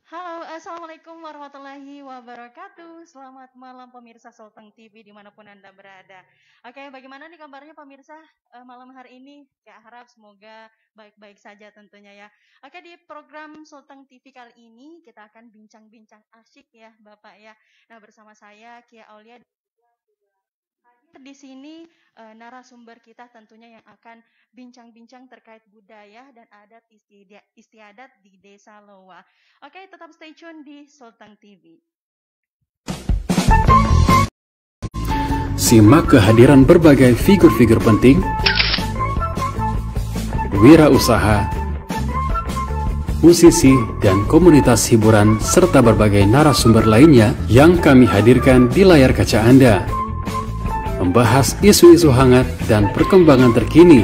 Halo, Assalamualaikum warahmatullahi wabarakatuh. Selamat malam pemirsa Sultan TV dimanapun Anda berada. Oke, bagaimana nih kabarnya pemirsa malam hari ini? Ya, harap semoga baik-baik saja tentunya ya. Oke, di program Sultan TV kali ini kita akan bincang-bincang asyik ya Bapak ya. Nah, bersama saya Kia Aulia di sini narasumber kita tentunya yang akan bincang-bincang terkait budaya dan adat istiadat di Desa Loa. Oke, tetap stay tune di Sultan TV. Simak kehadiran berbagai figur-figur penting, wirausaha, musisi, dan komunitas hiburan serta berbagai narasumber lainnya yang kami hadirkan di layar kaca Anda. Membahas isu-isu hangat dan perkembangan terkini,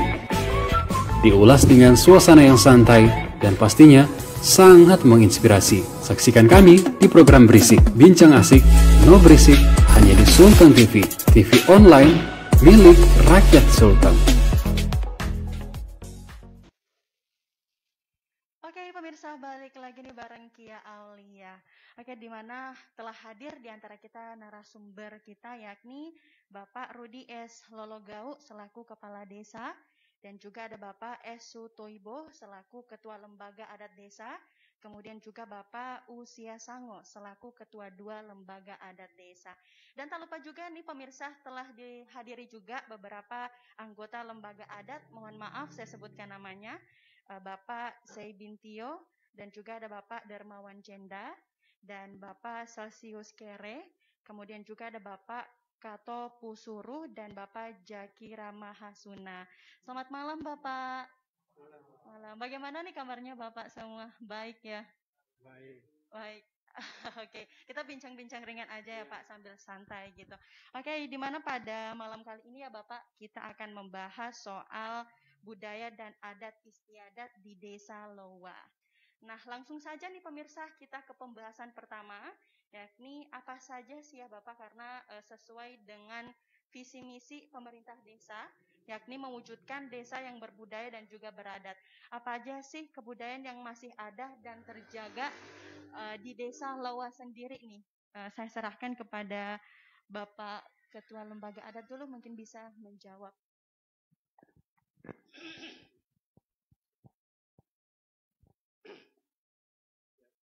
diulas dengan suasana yang santai dan pastinya sangat menginspirasi. Saksikan kami di program Berisik, Bincang Asik, No Berisik, hanya di Sultan TV, TV online milik rakyat Sultan. Oke, pemirsa, balik lagi nih bareng Kia Aulia. Oke, di mana telah hadir di antara kita narasumber kita yakni Bapak Rudi S. Lologau selaku Kepala Desa dan juga ada Bapak S. Sutoibo selaku Ketua Lembaga Adat Desa, kemudian juga Bapak Usia Sango selaku Ketua 2 Lembaga Adat Desa. Dan tak lupa juga nih pemirsa telah dihadiri juga beberapa anggota lembaga adat, mohon maaf saya sebutkan namanya, Bapak Seibintio dan juga ada Bapak Dermawan Jenda dan Bapak Celsius Kere, kemudian juga ada Bapak Kato Pusuru dan Bapak Jakira Mahasuna. Selamat malam Bapak. Malam. Bagaimana nih kabarnya Bapak semua? Baik ya? Baik. Baik. Oke, kita bincang-bincang ringan aja ya Pak sambil santai gitu. Oke, di mana pada malam kali ini ya Bapak kita akan membahas soal budaya dan adat istiadat di Desa Loa. Nah, langsung saja nih pemirsa kita ke pembahasan pertama, yakni apa saja sih ya Bapak karena sesuai dengan visi misi pemerintah desa, yakni mewujudkan desa yang berbudaya dan juga beradat. Apa aja sih kebudayaan yang masih ada dan terjaga di Desa Loa sendiri nih? Saya serahkan kepada Bapak Ketua Lembaga Adat dulu mungkin bisa menjawab.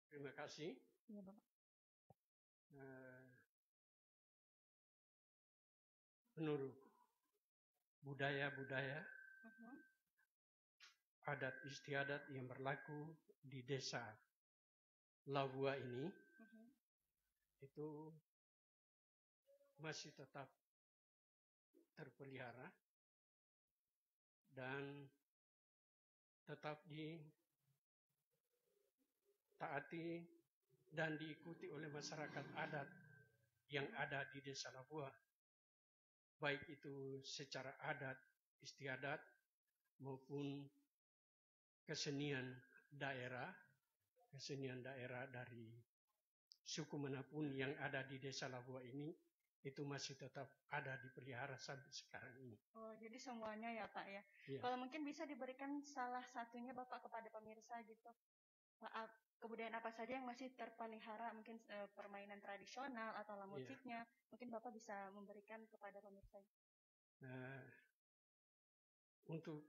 Terima kasih. Ya, Bapak. Menurut budaya-budaya adat istiadat yang berlaku di Desa Labuha ini itu masih tetap terpelihara dan tetap ditaati dan diikuti oleh masyarakat adat yang ada di Desa Labuha, baik itu secara adat istiadat maupun kesenian daerah dari suku manapun yang ada di Desa Labuha ini itu masih tetap ada dipelihara sampai sekarang ini. Oh, jadi semuanya ya Pak ya. Ya. Kalau mungkin bisa diberikan salah satunya Bapak kepada pemirsa gitu. Kebudayaan apa saja yang masih terpelihara, mungkin permainan tradisional atau alat musiknya, mungkin Bapak bisa memberikan kepada pemirsa. Untuk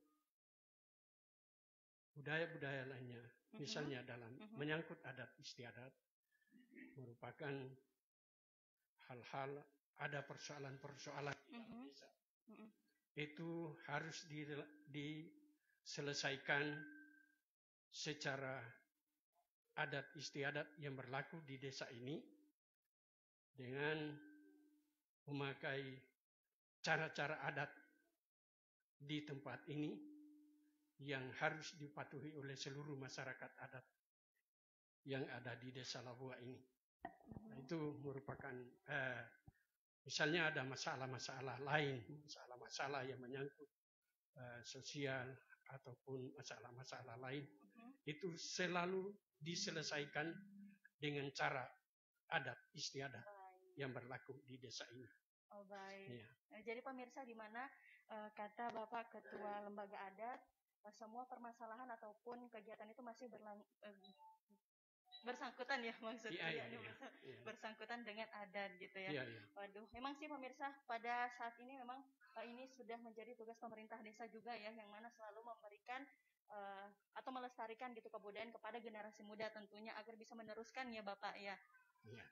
budaya-budaya lainnya, misalnya dalam menyangkut adat istiadat, merupakan hal-hal ada persoalan-persoalan dalam desa. Itu harus diselesaikan secara adat istiadat yang berlaku di desa ini dengan memakai cara-cara adat di tempat ini yang harus dipatuhi oleh seluruh masyarakat adat yang ada di Desa Labuha ini. Nah, itu merupakan misalnya ada masalah-masalah lain, masalah-masalah yang menyangkut sosial ataupun masalah-masalah lain, itu selalu diselesaikan dengan cara adat istiadat yang berlaku di desa ini. Oh baik. Ya. Jadi pemirsa di mana kata Bapak Ketua Lembaga Adat, semua permasalahan ataupun kegiatan itu masih bersangkutan ya maksudnya Iya, ini iya, iya. bersangkutan dengan adat gitu ya. Iya, iya. Waduh, memang sih pemirsa pada saat ini memang ini sudah menjadi tugas pemerintah desa juga ya, yang mana selalu memberikan atau melestarikan gitu kebudayaan kepada generasi muda tentunya agar bisa meneruskan ya Bapak ya. Iya.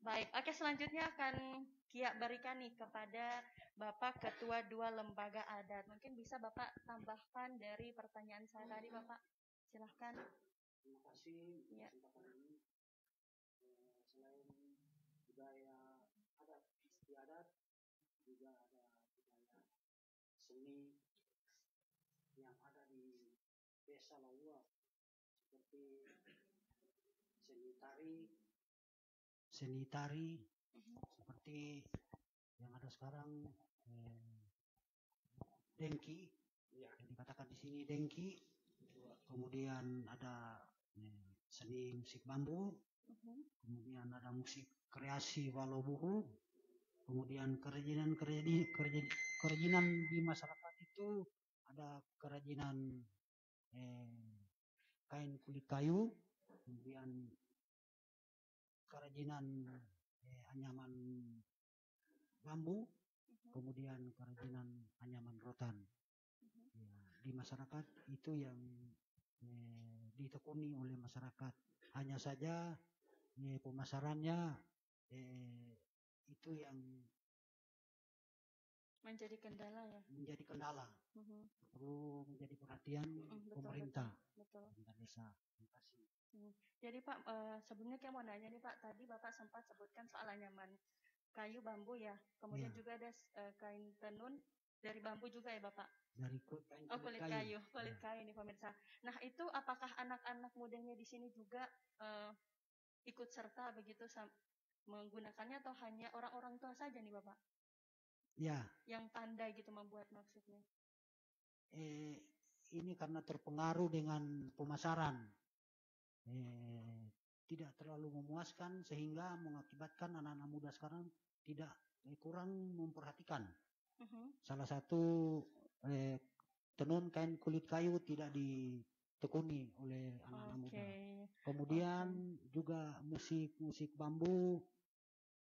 Baik, oke selanjutnya akan Kia berikan nih kepada Bapak Ketua 2 Lembaga Adat. Mungkin bisa Bapak tambahkan dari pertanyaan saya tadi Bapak. Silahkan. Terima kasih Ya. kesempatan ini. Selain budaya adat istiadat, juga ada budaya seni yang ada di Desa Lawua, seperti seni tari seperti yang ada sekarang, dengki, yang dikatakan di sini dengki. Kemudian ada seni musik bambu, kemudian ada musik kreasi walobuhu, kemudian kerajinan di masyarakat itu ada kerajinan kain kulit kayu, kemudian kerajinan anyaman bambu, kemudian kerajinan anyaman rotan. Ya, di masyarakat itu yang ditekuni oleh masyarakat. Hanya saja pemasarannya itu yang menjadi kendala ya. Menjadi kendala. Perlu menjadi perhatian pemerintah. Betul. Pemerintah desa. Terima kasih. Jadi Pak, sebelumnya saya mau nanya nih Pak, tadi Bapak sempat sebutkan soal anyaman kayu bambu ya. Kemudian juga ada kain tenun dari bambu juga ya Bapak. Dari kulit kayu. Kulit kayu nih pemirsa. Nah itu apakah anak-anak mudanya di sini juga ikut serta begitu menggunakannya atau hanya orang-orang tua saja nih Bapak? Ya. Yang pandai gitu membuat maksudnya. Ini karena terpengaruh dengan pemasaran. Tidak terlalu memuaskan sehingga mengakibatkan anak-anak muda sekarang kurang memperhatikan. Salah satu tenun kain kulit kayu tidak ditekuni oleh anak-anak muda. Kemudian juga musik bambu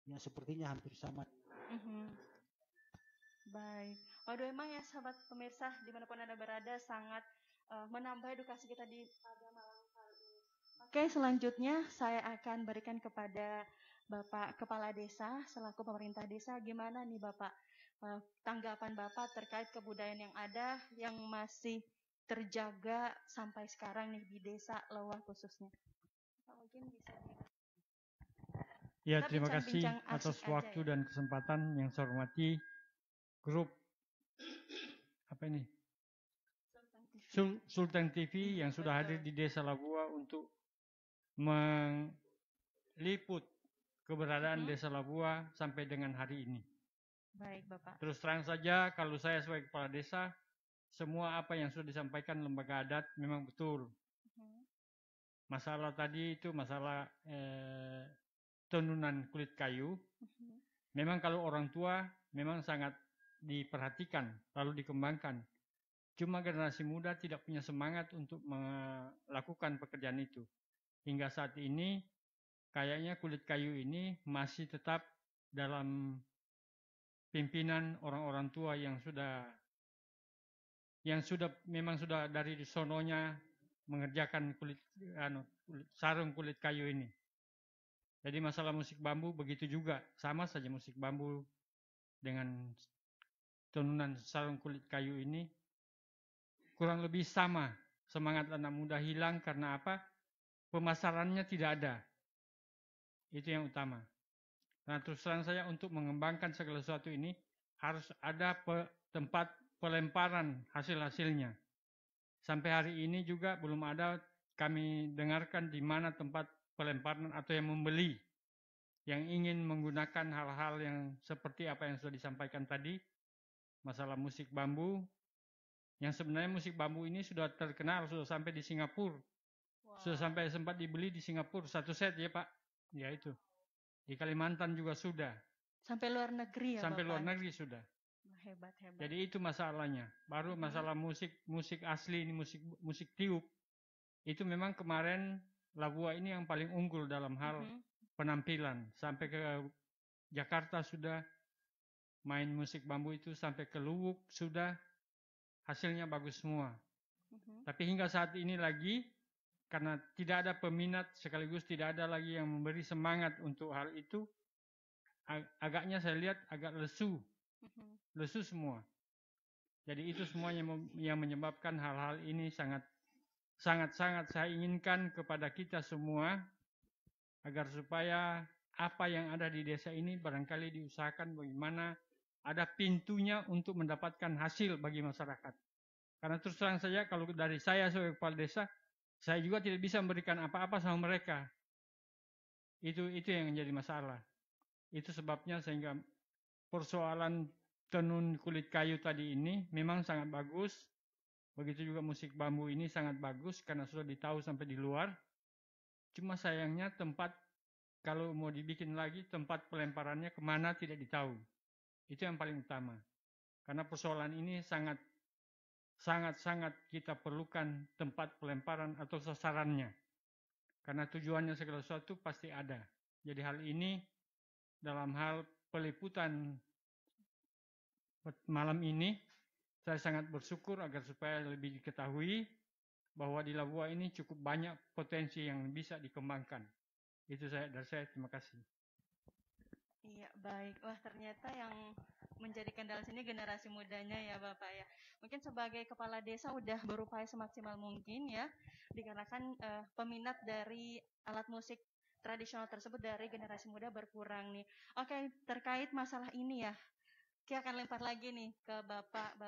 ya sepertinya hampir sama. Baik. Waduh emang ya sahabat pemirsa dimanapun Anda berada sangat menambah edukasi kita pada malam kali ini. Oke, selanjutnya saya akan berikan kepada Bapak Kepala Desa selaku pemerintah desa. Gimana nih Bapak tanggapan Bapak terkait kebudayaan yang ada yang masih terjaga sampai sekarang nih di Desa Lawua khususnya? Mungkin bisa ya, terima kasih atas waktu dan kesempatan yang saya hormati grup Sultan TV yang sudah hadir di Desa Lawua untuk meliput keberadaan Desa Lawua sampai dengan hari ini. Baik, Bapak. Terus terang saja kalau saya sebagai kepala desa, semua apa yang sudah disampaikan lembaga adat memang betul. Masalah tadi itu masalah tenunan kulit kayu. Memang kalau orang tua memang sangat diperhatikan lalu dikembangkan. Cuma generasi muda tidak punya semangat untuk melakukan pekerjaan itu. Hingga saat ini kayaknya kulit kayu ini masih tetap dalam pimpinan orang-orang tua yang memang sudah dari sononya mengerjakan sarung kulit kayu ini. Jadi masalah musik bambu begitu juga, sama saja musik bambu dengan tenunan sarung kulit kayu ini kurang lebih sama. Semangat anak muda hilang karena apa? Pemasarannya tidak ada. Itu yang utama. Nah, terus terang saya untuk mengembangkan segala sesuatu ini harus ada tempat pelemparan hasil-hasilnya. Sampai hari ini juga belum ada kami dengarkan di mana tempat pelemparan atau yang membeli yang ingin menggunakan hal-hal yang seperti apa yang sudah disampaikan tadi, masalah musik bambu, yang sebenarnya musik bambu ini sudah terkenal, sudah sampai di Singapura. Sudah sampai sempat dibeli di Singapura, satu set ya Pak. Ya itu. Di Kalimantan juga sudah. Sampai luar negeri ya sampai Bapak? Luar negeri sudah. Hebat. Jadi itu masalahnya. Baru masalah musik asli ini, musik tiup. Itu memang kemarin Labua ini yang paling unggul dalam hal penampilan. Sampai ke Jakarta sudah main musik bambu itu, sampai ke Luwuk sudah, hasilnya bagus semua. Tapi hingga saat ini lagi, karena tidak ada peminat sekaligus tidak ada lagi yang memberi semangat untuk hal itu, agaknya saya lihat agak lesu semua. Jadi itu semuanya yang menyebabkan hal-hal ini sangat saya inginkan kepada kita semua, agar supaya apa yang ada di desa ini barangkali diusahakan bagaimana ada pintunya untuk mendapatkan hasil bagi masyarakat. Karena terus terang saja, kalau dari saya sebagai kepala desa, saya juga tidak bisa memberikan apa-apa sama mereka. Itu yang menjadi masalah. Itu sebabnya sehingga persoalan tenun kulit kayu tadi ini memang sangat bagus. Begitu juga musik bambu ini sangat bagus karena sudah ditahu sampai di luar. Cuma sayangnya tempat, kalau mau dibikin lagi, tempat pelemparannya kemana tidak ditahu. Itu yang paling utama. Karena persoalan ini sangat kita perlukan tempat pelemparan atau sasarannya. Karena tujuannya segala sesuatu pasti ada. Jadi hal ini dalam hal peliputan malam ini, saya sangat bersyukur agar supaya lebih diketahui bahwa di Labua ini cukup banyak potensi yang bisa dikembangkan. Itu dari saya, terima kasih. Iya, baik. Wah, ternyata yang menjadi kendala sini generasi mudanya ya Bapak ya. Mungkin sebagai kepala desa udah berupaya semaksimal mungkin ya, dikarenakan peminat dari alat musik tradisional tersebut dari generasi muda berkurang nih. Oke, terkait masalah ini ya, kita akan lempar lagi nih ke Bapak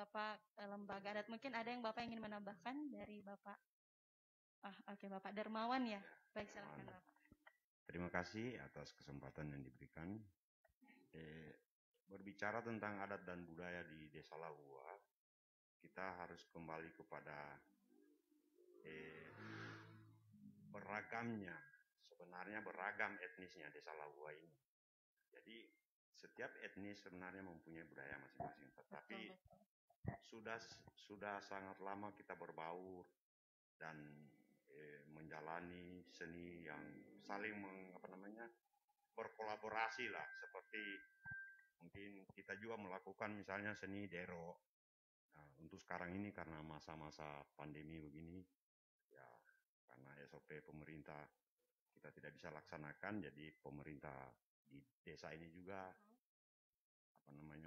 lembaga adat. Mungkin ada yang Bapak ingin menambahkan dari Bapak? Oke, Bapak Darmawan ya. Baik, silakan Bapak. Terima kasih atas kesempatan yang diberikan. Berbicara tentang adat dan budaya di Desa Labua, kita harus kembali kepada sebenarnya beragam etnisnya Desa Labua ini. Jadi setiap etnis sebenarnya mempunyai budaya masing-masing, tetapi sudah sangat lama kita berbaur dan menjalani seni yang saling berkolaborasi lah, seperti mungkin kita juga melakukan misalnya seni dero. Nah, untuk sekarang ini karena masa-masa pandemi begini, ya karena SOP pemerintah kita tidak bisa laksanakan, jadi pemerintah di desa ini juga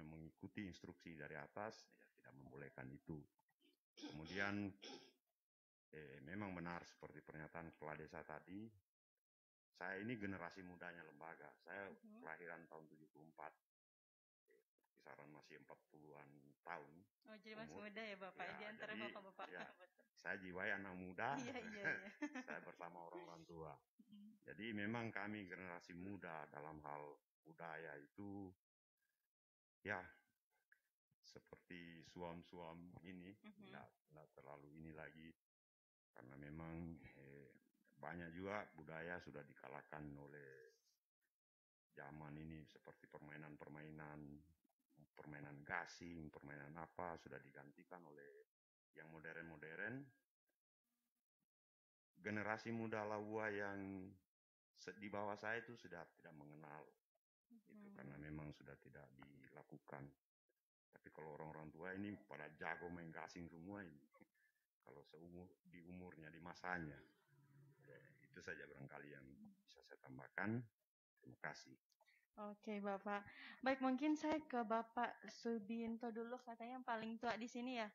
mengikuti instruksi dari atas, ya tidak membolehkan itu. Kemudian memang benar seperti pernyataan kepala desa tadi, saya ini generasi mudanya lembaga. Saya kelahiran tahun 74. Kisaran masih 40-an tahun. Oh, jadi masih muda ya Bapak, ya, di antara Bapak-Bapak. Ya, saya jiwai anak muda. Iya. Saya bersama orang tua. Jadi memang kami generasi muda dalam hal budaya itu, ya seperti suam-suam ini, tidak terlalu ini lagi. Karena memang banyak juga budaya sudah dikalahkan oleh zaman ini, seperti permainan gasing, permainan apa, sudah digantikan oleh yang modern-modern. Generasi muda Labua yang di bawah saya itu sudah tidak mengenal itu, karena memang sudah tidak dilakukan. Tapi kalau orang-orang tua ini pada jago main gasing semua ini, kalau di umurnya, di masanya. Itu saja barangkali yang bisa saya tambahkan. Terima kasih. Oke Bapak. Baik, mungkin saya ke Bapak Subinto dulu, katanya yang paling tua di sini ya.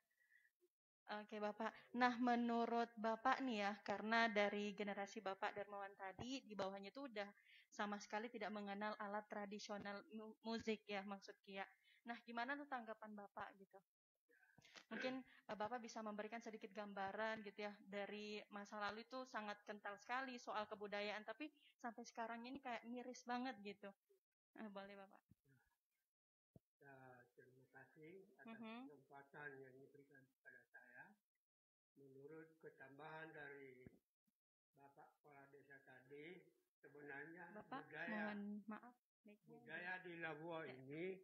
Oke Bapak. Nah, menurut Bapak nih ya, karena dari generasi Bapak Darmawan tadi, di bawahnya itu udah sama sekali tidak mengenal alat tradisional musik ya, maksud Kia. Nah, gimana tuh tanggapan Bapak gitu? Mungkin Bapak bisa memberikan sedikit gambaran gitu ya, dari masa lalu itu sangat kental sekali soal kebudayaan, tapi sampai sekarang ini kayak miris banget gitu. Boleh Bapak. Ya, terima kasih atas kesempatan yang diberikan kepada saya. Menurut ketambahan dari Bapak Kepala Desa tadi, sebenarnya Bapak, budaya di Labua ini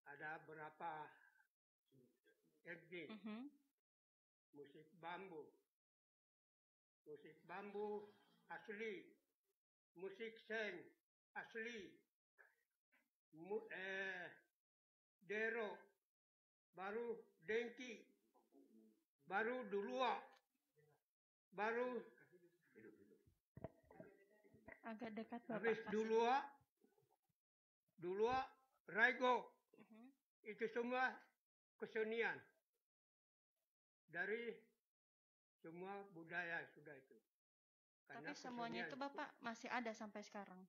ada berapa etnis. Musik bambu asli, musik seng asli, dero, baru dengki, baru dulua, baru Agak dekat Bapak. habis kasih. dulua raigo. Mhm. Itu semua kesenian dari semua budaya sudah itu. Tapi semuanya itu Bapak masih ada sampai sekarang?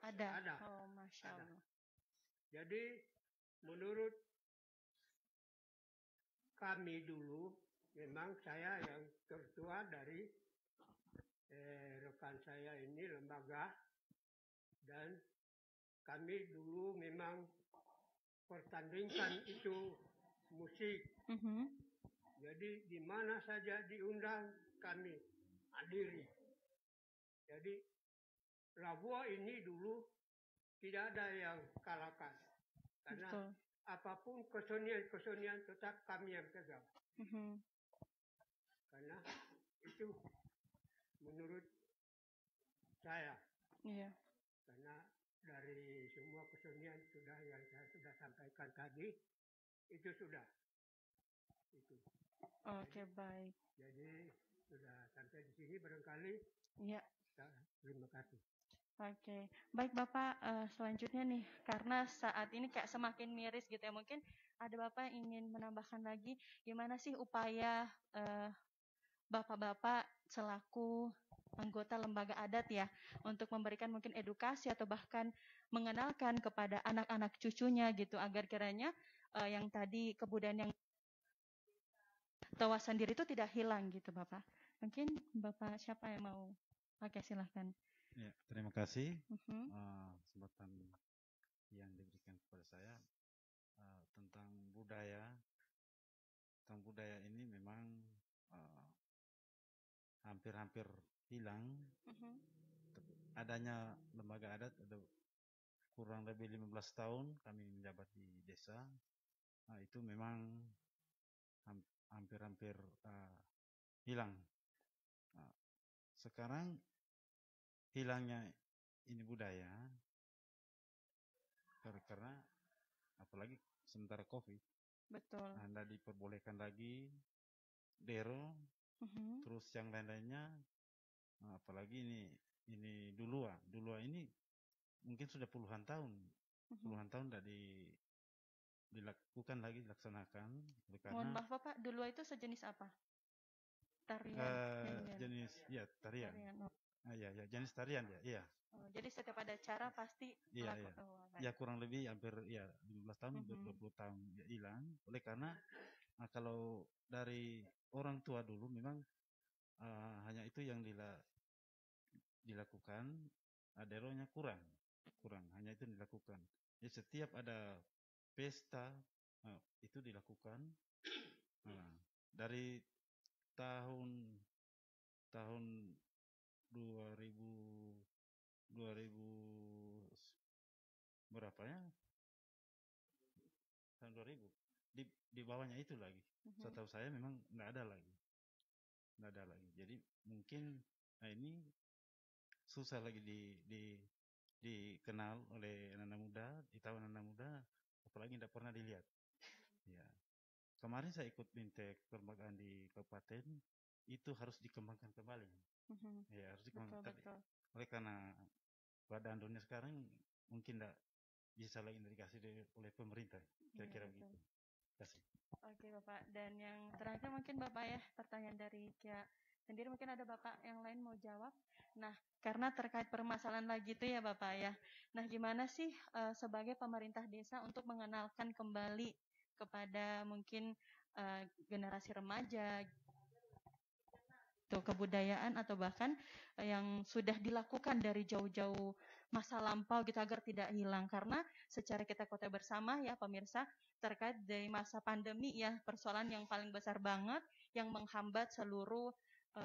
Ada. Oh, Masya Ada. Allah. Jadi menurut kami dulu, memang saya yang tertua dari rekan saya ini lembaga, dan kami dulu memang pertandingkan itu musik. Jadi di mana saja diundang kami hadiri. Jadi Labua ini dulu tidak ada yang kalahkan, karena Betul. apapun kesenian tetap kami yang pegang. Karena itu menurut saya. Iya. Karena dari semua kesenian sudah yang saya sudah sampaikan tadi, itu sudah. Itu. Oke, baik. Jadi sudah sampai di sini barangkali. Iya. Terima kasih. Oke, baik Bapak, selanjutnya nih, karena saat ini kayak semakin miris gitu ya, mungkin ada Bapak yang ingin menambahkan lagi, gimana sih upaya Bapak-Bapak selaku anggota lembaga adat ya, untuk memberikan mungkin edukasi atau bahkan mengenalkan kepada anak-anak cucunya gitu, agar kiranya yang tadi kebudayaan yang Towa sendiri itu tidak hilang gitu Bapak. Mungkin Bapak siapa yang mau? Oke, silahkan. Ya, terima kasih kesempatan yang diberikan kepada saya tentang budaya. Tentang budaya ini memang hampir-hampir hilang. Adanya lembaga adat ada kurang lebih 15 tahun kami menjabat di desa. Itu memang hampir-hampir hilang. Sekarang hilangnya ini budaya karena apalagi sementara COVID. Betul. Anda diperbolehkan lagi dero, terus yang lain-lainnya, apalagi ini dulua ini mungkin sudah puluhan tahun tidak dilakukan lagi, dilaksanakan. Mohon maaf Bapak, dulua itu sejenis apa? Tarian. Jenis tarian. Ya, jenis tarian ya, iya. Oh, jadi setiap ada acara pasti melakukan. Ya kurang lebih hampir 15 tahun, 20 tahun hilang. Oleh karena kalau dari orang tua dulu memang hanya itu yang dilakukan, deronya kurang, hanya itu yang dilakukan. Jadi setiap ada pesta itu dilakukan. Dari tahun 2000 berapa ya? Tahun 2000 di bawahnya itu lagi. Setahu saya memang nggak ada lagi. Jadi mungkin ini susah lagi dikenal oleh anak muda, di tahun anak muda, apalagi tidak pernah dilihat. Ya. Kemarin saya ikut bintek perlembagaan di kabupaten, itu harus dikembangkan kembali. Ya, harus dikembangkan. Betul. Oleh karena keadaan dunia sekarang mungkin tidak bisa lagi dikasih oleh pemerintah. Kira-kira begitu. Terima kasih. Oke Bapak, dan yang terakhir mungkin Bapak ya, pertanyaan dari Kia sendiri, mungkin ada Bapak yang lain mau jawab. Nah, karena terkait permasalahan lagi itu ya Bapak ya. Nah, gimana sih sebagai pemerintah desa untuk mengenalkan kembali kepada mungkin generasi remaja kebudayaan atau bahkan yang sudah dilakukan dari jauh-jauh masa lampau gitu agar tidak hilang, karena secara kita ketahui bersama ya pemirsa, terkait dari masa pandemi ya, persoalan yang paling besar banget yang menghambat seluruh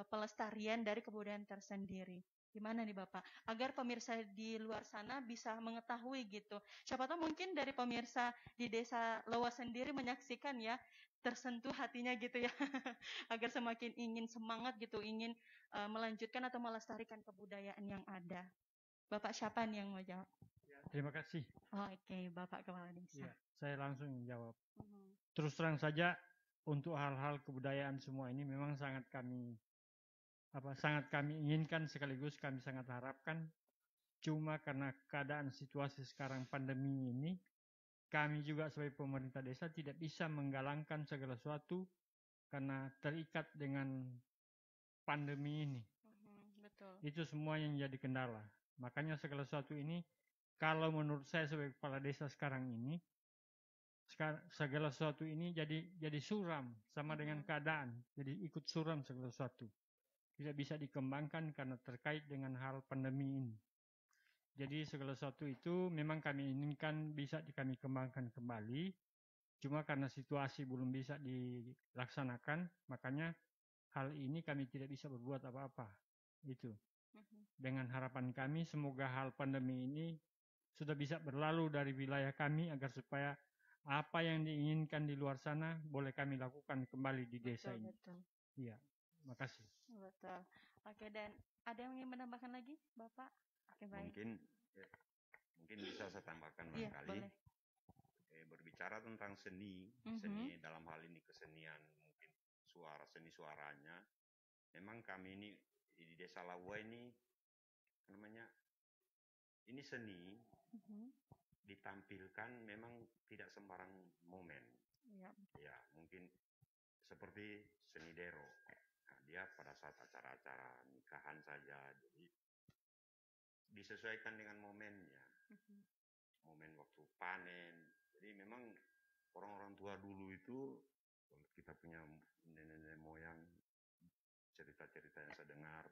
pelestarian dari kebudayaan tersendiri. Gimana nih Bapak, agar pemirsa di luar sana bisa mengetahui gitu. Siapa tahu mungkin dari pemirsa di desa Lowa sendiri menyaksikan ya, tersentuh hatinya gitu ya, agar semakin ingin semangat gitu, ingin melanjutkan atau melestarikan kebudayaan yang ada. Bapak siapa nih yang mau jawab? Ya, terima kasih. Oke, Bapak Kepala Desa. Ya, saya langsung jawab. Terus terang saja, untuk hal-hal kebudayaan semua ini memang sangat kami inginkan, sekaligus kami sangat harapkan. Cuma karena keadaan situasi sekarang pandemi ini, kami juga sebagai pemerintah desa tidak bisa menggalangkan segala sesuatu karena terikat dengan pandemi ini. Betul. Itu semua yang jadi kendala. Makanya segala sesuatu ini, kalau menurut saya sebagai kepala desa sekarang ini, segala sesuatu ini jadi suram sama dengan keadaan. Jadi ikut suram segala sesuatu. Tidak bisa dikembangkan karena terkait dengan hal pandemi ini. Jadi segala sesuatu itu memang kami inginkan bisa kami kembangkan kembali. Cuma karena situasi belum bisa dilaksanakan, makanya hal ini kami tidak bisa berbuat apa-apa. Itu. Dengan harapan kami semoga hal pandemi ini sudah bisa berlalu dari wilayah kami agar supaya apa yang diinginkan di luar sana boleh kami lakukan kembali di desa ini. Betul. Iya, makasih. Betul. Oke, dan ada yang ingin menambahkan lagi, Bapak? Oke, baik. Mungkin bisa saya tambahkan barangkali. Berbicara tentang seni dalam hal ini kesenian, mungkin seni-suaranya, memang kami ini di Desa Labuha ini ini seni ditampilkan memang tidak sembarang momen. Ya, mungkin seperti seni dero. Nah, dia pada saat acara-acara nikahan saja, jadi disesuaikan dengan momennya. Momen waktu panen. Jadi memang orang-orang tua dulu itu, kalau kita punya nenek moyang, cerita-cerita yang saya dengar,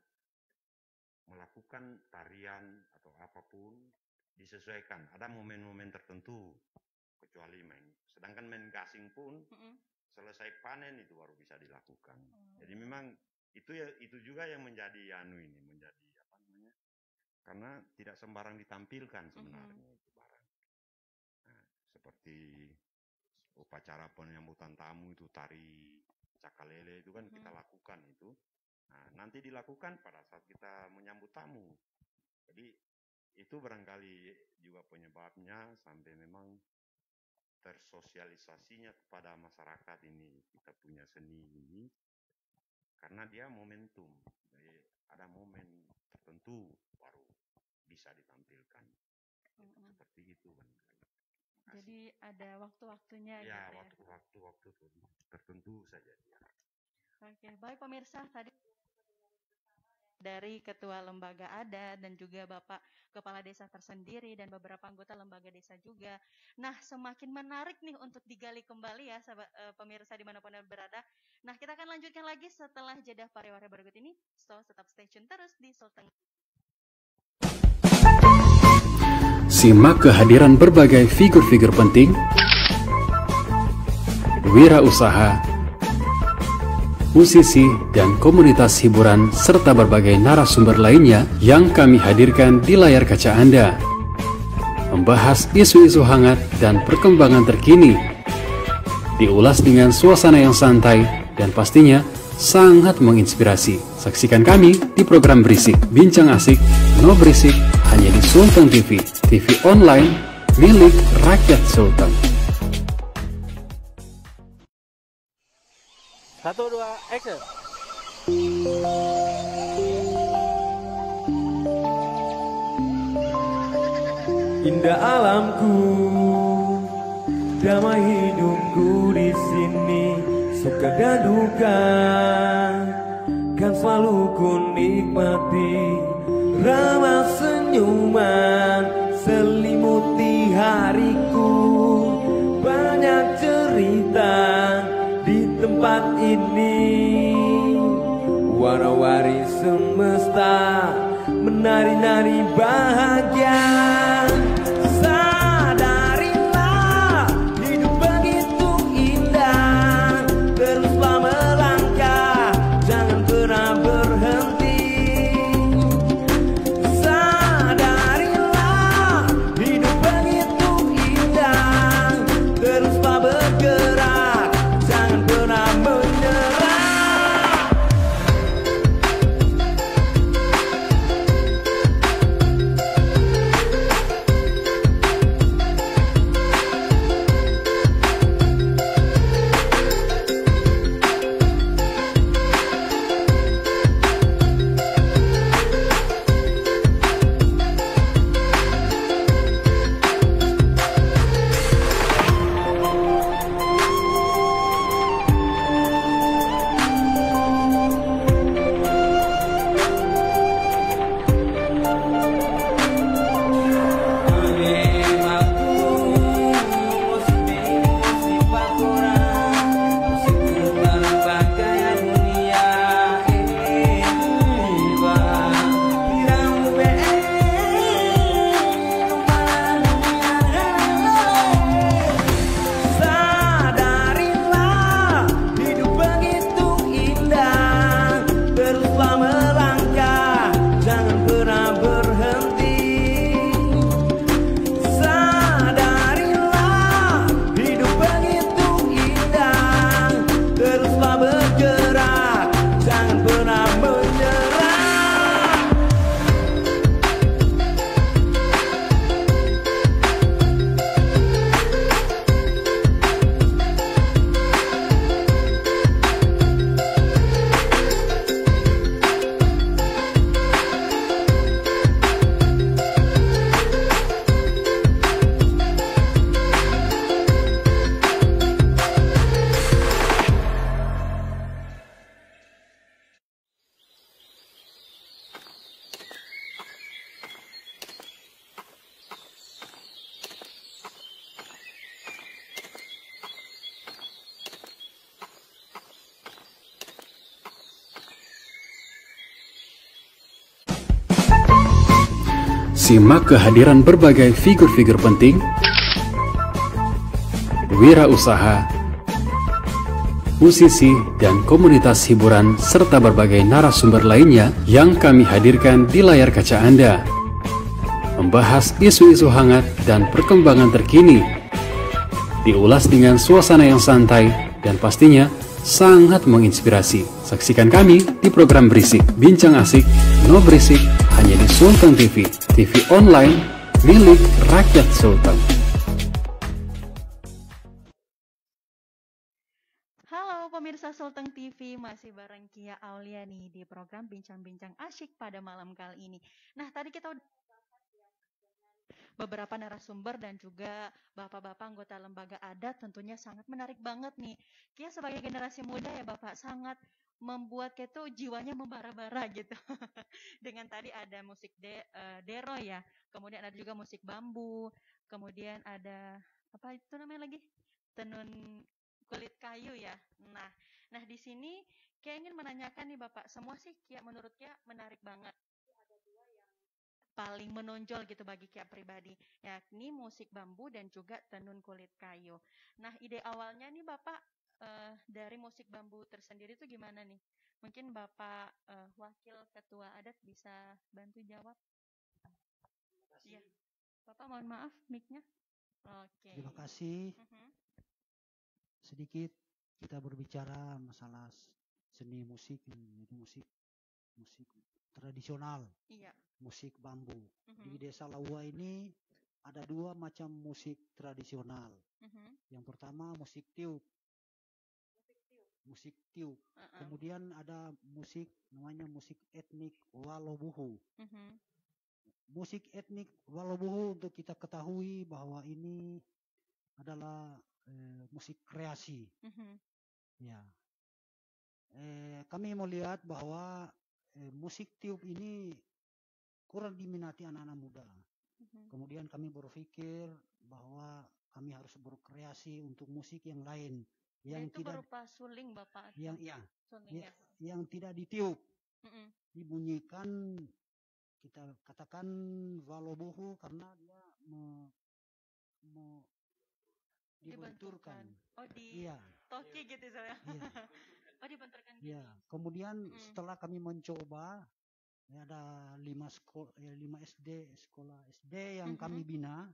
melakukan tarian atau apapun disesuaikan. Ada momen-momen tertentu, kecuali sedangkan main gasing pun selesai panen itu baru bisa dilakukan. Jadi memang itu juga yang menjadi menjadi karena tidak sembarang ditampilkan sebenarnya itu barang. Nah, seperti upacara penyambutan tamu itu tari cakalele itu kan kita lakukan itu. Nah, nanti dilakukan pada saat kita menyambut tamu. Jadi itu barangkali juga penyebabnya sampai memang tersosialisasinya kepada masyarakat ini kita punya seni ini karena dia momentum. Jadi ada momen tertentu baru bisa ditampilkan. Seperti itu barangkali. Jadi ada waktu-waktunya ya, gitu ya. waktu-waktu tertentu saja ya. Oke, baik pemirsa, tadi dari Ketua Lembaga Adat dan juga Bapak Kepala Desa tersendiri dan beberapa anggota lembaga desa juga. Nah, semakin menarik nih untuk digali kembali ya sahabat pemirsa dimanapun Anda berada. Nah, kita akan lanjutkan lagi setelah jeda pariwara berikut ini. So, tetap stay tune terus di Sultan. Simak kehadiran berbagai figur-figur penting, wirausaha, musisi, dan komunitas hiburan serta berbagai narasumber lainnya yang kami hadirkan di layar kaca Anda. Membahas isu-isu hangat dan perkembangan terkini. Diulas dengan suasana yang santai dan pastinya sangat menginspirasi. Saksikan kami di program Berisik, Bincang Asik, No Berisik, hanya di Sultan TV, TV online milik rakyat Sultan. 1, 2, action. Indah alamku, damai hidupku di sini, suka dan duka kan selalu ku nikmati. Ramah senyuman selimuti hariku, banyak cerita di tempat ini. Warna-warni semesta menari-nari bahagia. Sadarilah hidup begitu indah, teruslah melangkah, jangan pernah berhenti. Sadarilah hidup begitu indah, teruslah bergerak, jangan Simak kehadiran berbagai figur-figur penting, wirausaha, musisi, dan komunitas hiburan serta berbagai narasumber lainnya yang kami hadirkan di layar kaca Anda. Membahas isu-isu hangat dan perkembangan terkini. Diulas dengan suasana yang santai dan pastinya sangat menginspirasi. Saksikan kami di program Berisik, Bincang Asik, No Berisik, hanya di Sultan TV, TV online milik rakyat Sultan. Halo pemirsa Sultan TV, masih bareng Kia Aulia nih di program Bincang-Bincang Asyik pada malam kali ini. Nah, tadi kita udah beberapa narasumber dan juga bapak-bapak anggota lembaga adat, tentunya sangat menarik banget nih. Kia sebagai generasi muda ya Bapak, sangat membuat kita tuh jiwanya membara-bara gitu. Dengan tadi ada musik dero ya, kemudian ada juga musik bambu, kemudian ada apa itu namanya lagi? Tenun kulit kayu ya. Nah di sini Kia ingin menanyakan nih Bapak, semua sih Kia menurut Kia menarik banget. Paling menonjol gitu bagi Kia pribadi, yakni musik bambu dan juga tenun kulit kayu. Nah, ide awalnya nih Bapak dari musik bambu tersendiri itu gimana nih? Mungkin Bapak Wakil Ketua Adat bisa bantu jawab. Iya, Bapak mohon maaf mic-nya. Oke. Terima kasih. Sedikit kita berbicara masalah seni musik, jadi musik tradisional. Iya. Musik bambu. Di Desa Laua ini ada dua macam musik tradisional. Yang pertama musik tiup. Kemudian ada musik namanya musik etnik Walobuhu. Musik etnik Walobuhu untuk kita ketahui bahwa ini adalah musik kreasi. Ya. Kami melihat bahwa musik tiup ini kurang diminati anak-anak muda. Kemudian kami berpikir bahwa kami harus berkreasi untuk musik yang lain yang itu tidak berupa suling Bapak. Yang tidak ditiup. Dibunyikan, kita katakan walobuhu karena dia dibenturkan. Toki gitu saya. Dibenturkan gini. Ya, kemudian setelah kami mencoba, ada 5 sekolah SD yang kami bina,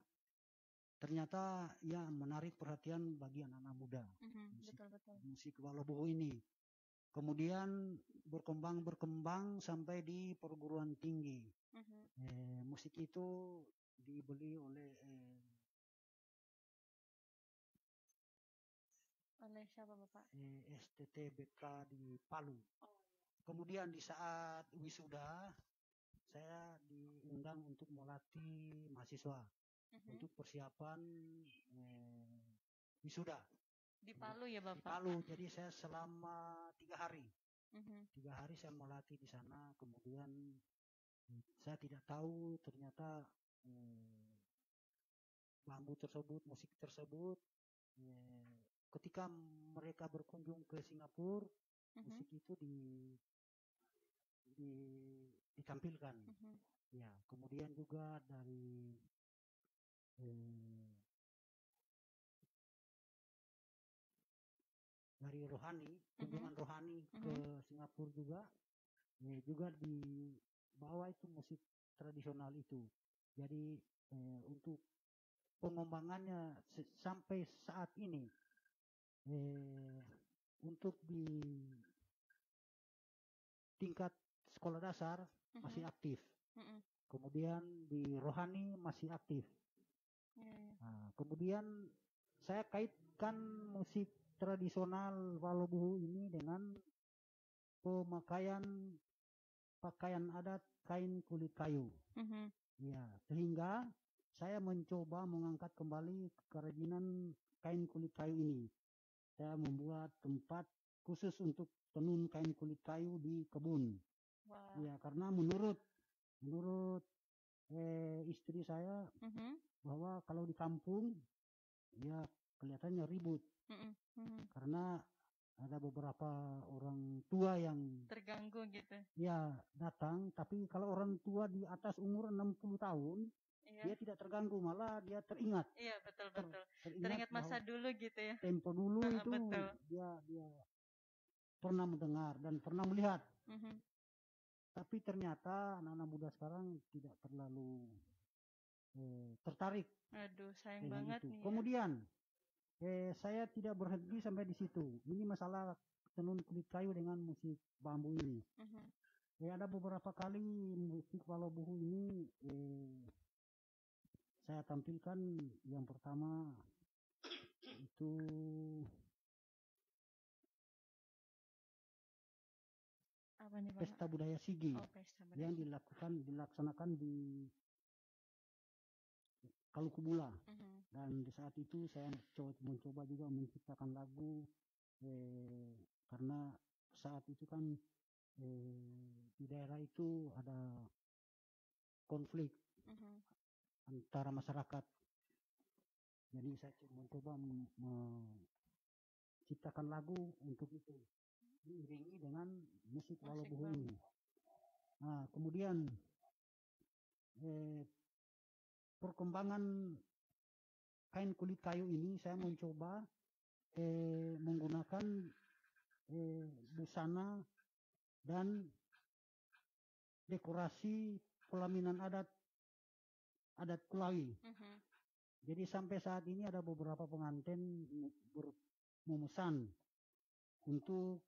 ternyata ya menarik perhatian bagi anak-anak muda. Musik walobuhu ini. Kemudian berkembang sampai di perguruan tinggi. Musik itu dibeli oleh siapa Bapak? STTBK di Palu. Kemudian di saat wisuda, saya diundang untuk melatih mahasiswa untuk persiapan wisuda. Di Palu ya Bapak? Di Palu, jadi saya selama 3 hari. 3 hari saya melatih di sana, kemudian saya tidak tahu ternyata bambu tersebut, musik tersebut, ketika mereka berkunjung ke Singapura, musik itu ditampilkan. Ya, kemudian juga dari rohani, kunjungan rohani ke Singapura juga dibawa itu musik tradisional itu. Jadi untuk pengembangannya sampai saat ini untuk di tingkat sekolah dasar masih aktif. Kemudian di rohani masih aktif. Nah, kemudian saya kaitkan musik tradisional walobuhu ini dengan pemakaian pakaian adat kain kulit kayu. Ya, sehingga saya mencoba mengangkat kembali kerajinan kain kulit kayu ini. Saya membuat tempat khusus untuk tenun kain kulit kayu di kebun. Ya, karena menurut istri saya bahwa kalau di kampung ya kelihatannya ribut. Karena ada beberapa orang tua yang terganggu gitu. Ya, datang, tapi kalau orang tua di atas umur 60 tahun, dia tidak terganggu, malah dia teringat. Iya, betul. Teringat masa dulu gitu ya. Tempo dulu itu betul. dia pernah mendengar dan pernah melihat. Tapi ternyata anak-anak muda sekarang tidak terlalu tertarik. Aduh, sayang banget itu. Nih. Kemudian saya tidak berhenti sampai di situ. Ini masalah tenun kulit kayu dengan musik bambu ini. Ada beberapa kali musik walau buhu ini saya tampilkan. Yang pertama itu apa nih, Pesta Budaya Sigi yang dilaksanakan di Kalukubula. Dan di saat itu saya mencoba juga menciptakan lagu karena saat itu kan di daerah itu ada konflik antara masyarakat. Jadi saya mencoba menciptakan lagu untuk itu, diiringi dengan musik walau buhu ini. Nah, kemudian perkembangan kain kulit kayu ini saya mencoba menggunakan busana dan dekorasi pelaminan adat Kulawi. Jadi sampai saat ini ada beberapa pengantin memesan untuk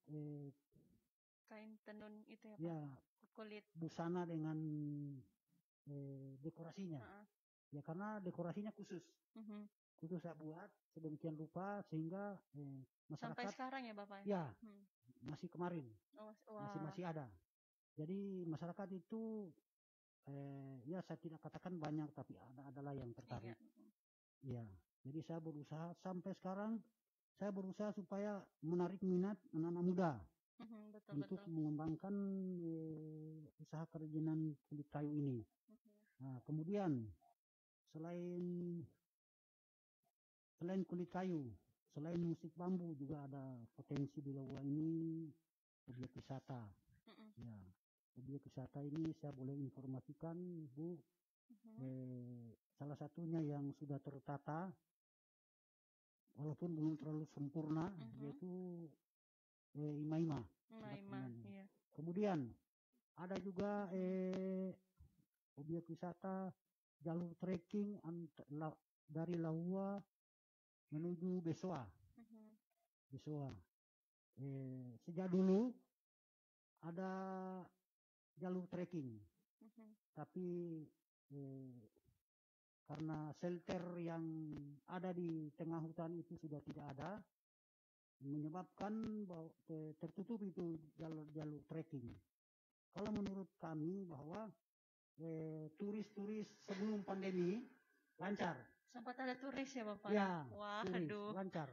kain tenun itu ya, Pak? Kulit busana dengan dekorasinya. Ya karena dekorasinya khusus saya buat sedemikian rupa sehingga masyarakat sampai sekarang ya Bapak? Ya, masih kemarin masih ada. Jadi masyarakat itu ya saya tidak katakan banyak, tapi adalah yang tertarik. Ya, jadi saya berusaha sampai sekarang, saya berusaha supaya menarik minat anak-anak muda untuk mengembangkan usaha kerajinan kulit kayu ini. Nah, kemudian selain kulit kayu, selain musik bambu juga ada potensi di Lawua ini objek wisata. Ya, objek wisata ini saya boleh informasikan, Bu. Salah satunya yang sudah tertata, walaupun belum terlalu sempurna, yaitu Imaima. Iya. Kemudian ada juga objek wisata jalur trekking dari Lawua menuju Besoa. Sejak dulu ada jalur trekking, tapi karena shelter yang ada di tengah hutan itu sudah tidak ada, menyebabkan bahwa tertutup itu jalur trekking. Kalau menurut kami bahwa turis-turis sebelum pandemi lancar. Sempat ada turis ya Bapak? Ya, wah, turis aduh. lancar.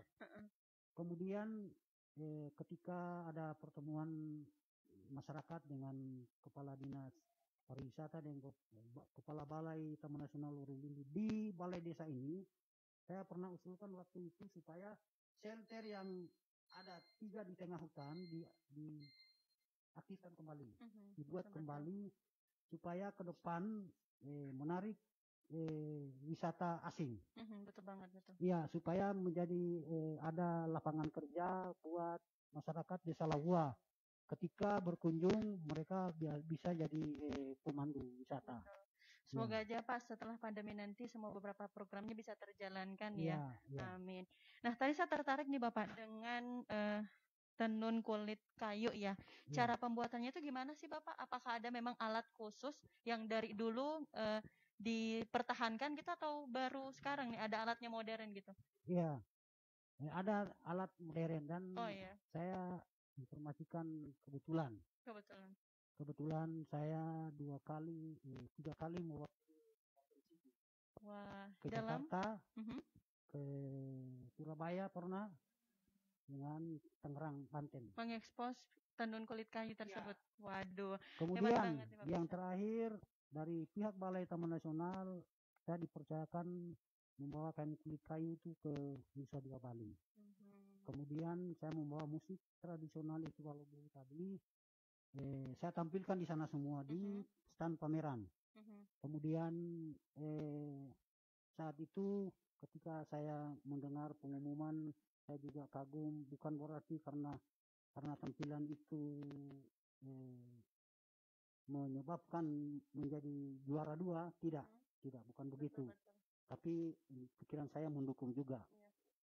Kemudian ketika ada pertemuan masyarakat dengan kepala dinas pariwisata dan kepala balai Taman Nasional Lurulindi di balai desa ini, saya pernah usulkan waktu itu supaya shelter yang ada 3 di tengah hutan diaktifkan kembali, dibuat kembali supaya ke depan menarik wisata asing. Betul banget, betul. Iya, supaya menjadi ada lapangan kerja buat masyarakat Desa Lawua. Ketika berkunjung mereka bisa jadi pemandu wisata. Semoga aja Pak setelah pandemi nanti semua beberapa programnya bisa terjalankan ya. Amin. Nah, tadi saya tertarik nih Bapak dengan tenun kulit kayu ya. Cara pembuatannya itu gimana sih Bapak? Apakah ada memang alat khusus yang dari dulu dipertahankan gitu atau baru sekarang nih ada alatnya modern gitu? Iya. Ada alat modern dan saya informasikan kebetulan saya 3 kali mewakili ke Jakarta, ke Surabaya pernah, dengan Tangerang, Banten. Mengekspos tenun kulit kayu tersebut. Waduh. Kemudian yang terakhir dari pihak Balai Taman Nasional saya dipercayakan membawa kain kulit kayu itu ke Nusa Dua Bali. Kemudian saya membawa musik tradisional itu kalau dulu tadi saya tampilkan di sana semua di stand pameran. Kemudian saat itu ketika saya mendengar pengumuman, saya juga kagum, bukan berarti karena tampilan itu menyebabkan menjadi juara 2, tidak, bukan begitu. Tapi pikiran saya mendukung juga.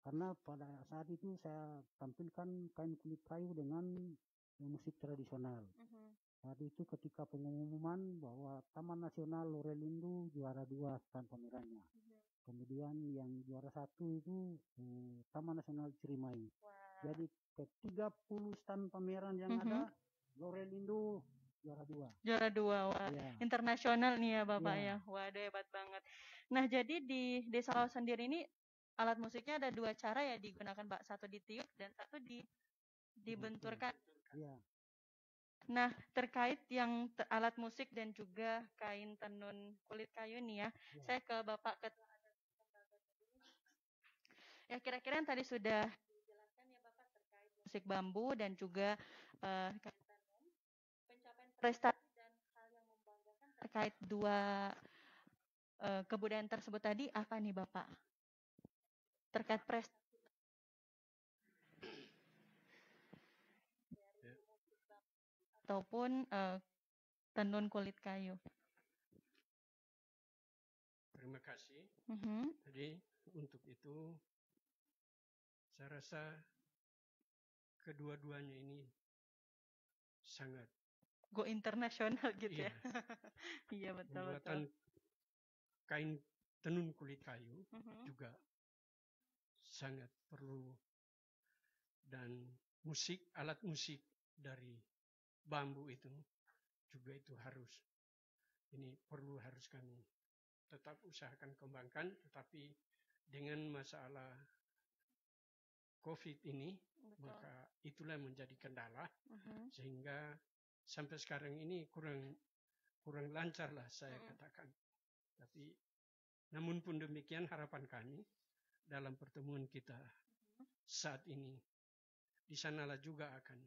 Karena pada saat itu saya tampilkan kain kulit kayu dengan musik tradisional. Saat itu ketika pengumuman bahwa Taman Nasional Lorelindo juara 2 stand pamerannya. Kemudian yang juara 1 itu Taman Nasional Cirimai. Jadi ke 30 stand pameran yang ada, Lorelindo juara 2. Juara 2, wah. Yeah. Internasional nih ya Bapak ya. Waduh, hebat banget. Nah, jadi di Desa Lawu sendiri ini alat musiknya ada 2 cara ya digunakan, Pak. Satu ditiup dan satu dibenturkan. Iya. Nah, terkait yang alat musik dan juga kain tenun kulit kayu nih ya. Saya ke Bapak Ketua Adat ya, kira-kira yang tadi sudah dijelaskan ya Bapak terkait musik bambu dan juga kain tenun, pencapaian prestasi dan hal yang membanggakan terkait 2 kebudayaan tersebut tadi apa nih Bapak? Terkait prestasi ataupun tenun kulit kayu. Terima kasih. Jadi untuk itu saya rasa kedua-duanya ini sangat go internasional gitu ya. Iya betul. Pembuatan kain tenun kulit kayu juga sangat perlu, dan alat musik dari bambu itu juga itu harus kami tetap usahakan kembangkan, tetapi dengan masalah COVID ini, maka itulah menjadi kendala sehingga sampai sekarang ini kurang lancar lah saya katakan. Tapi namun pun demikian harapan kami dalam pertemuan kita saat ini, di sanalah juga akan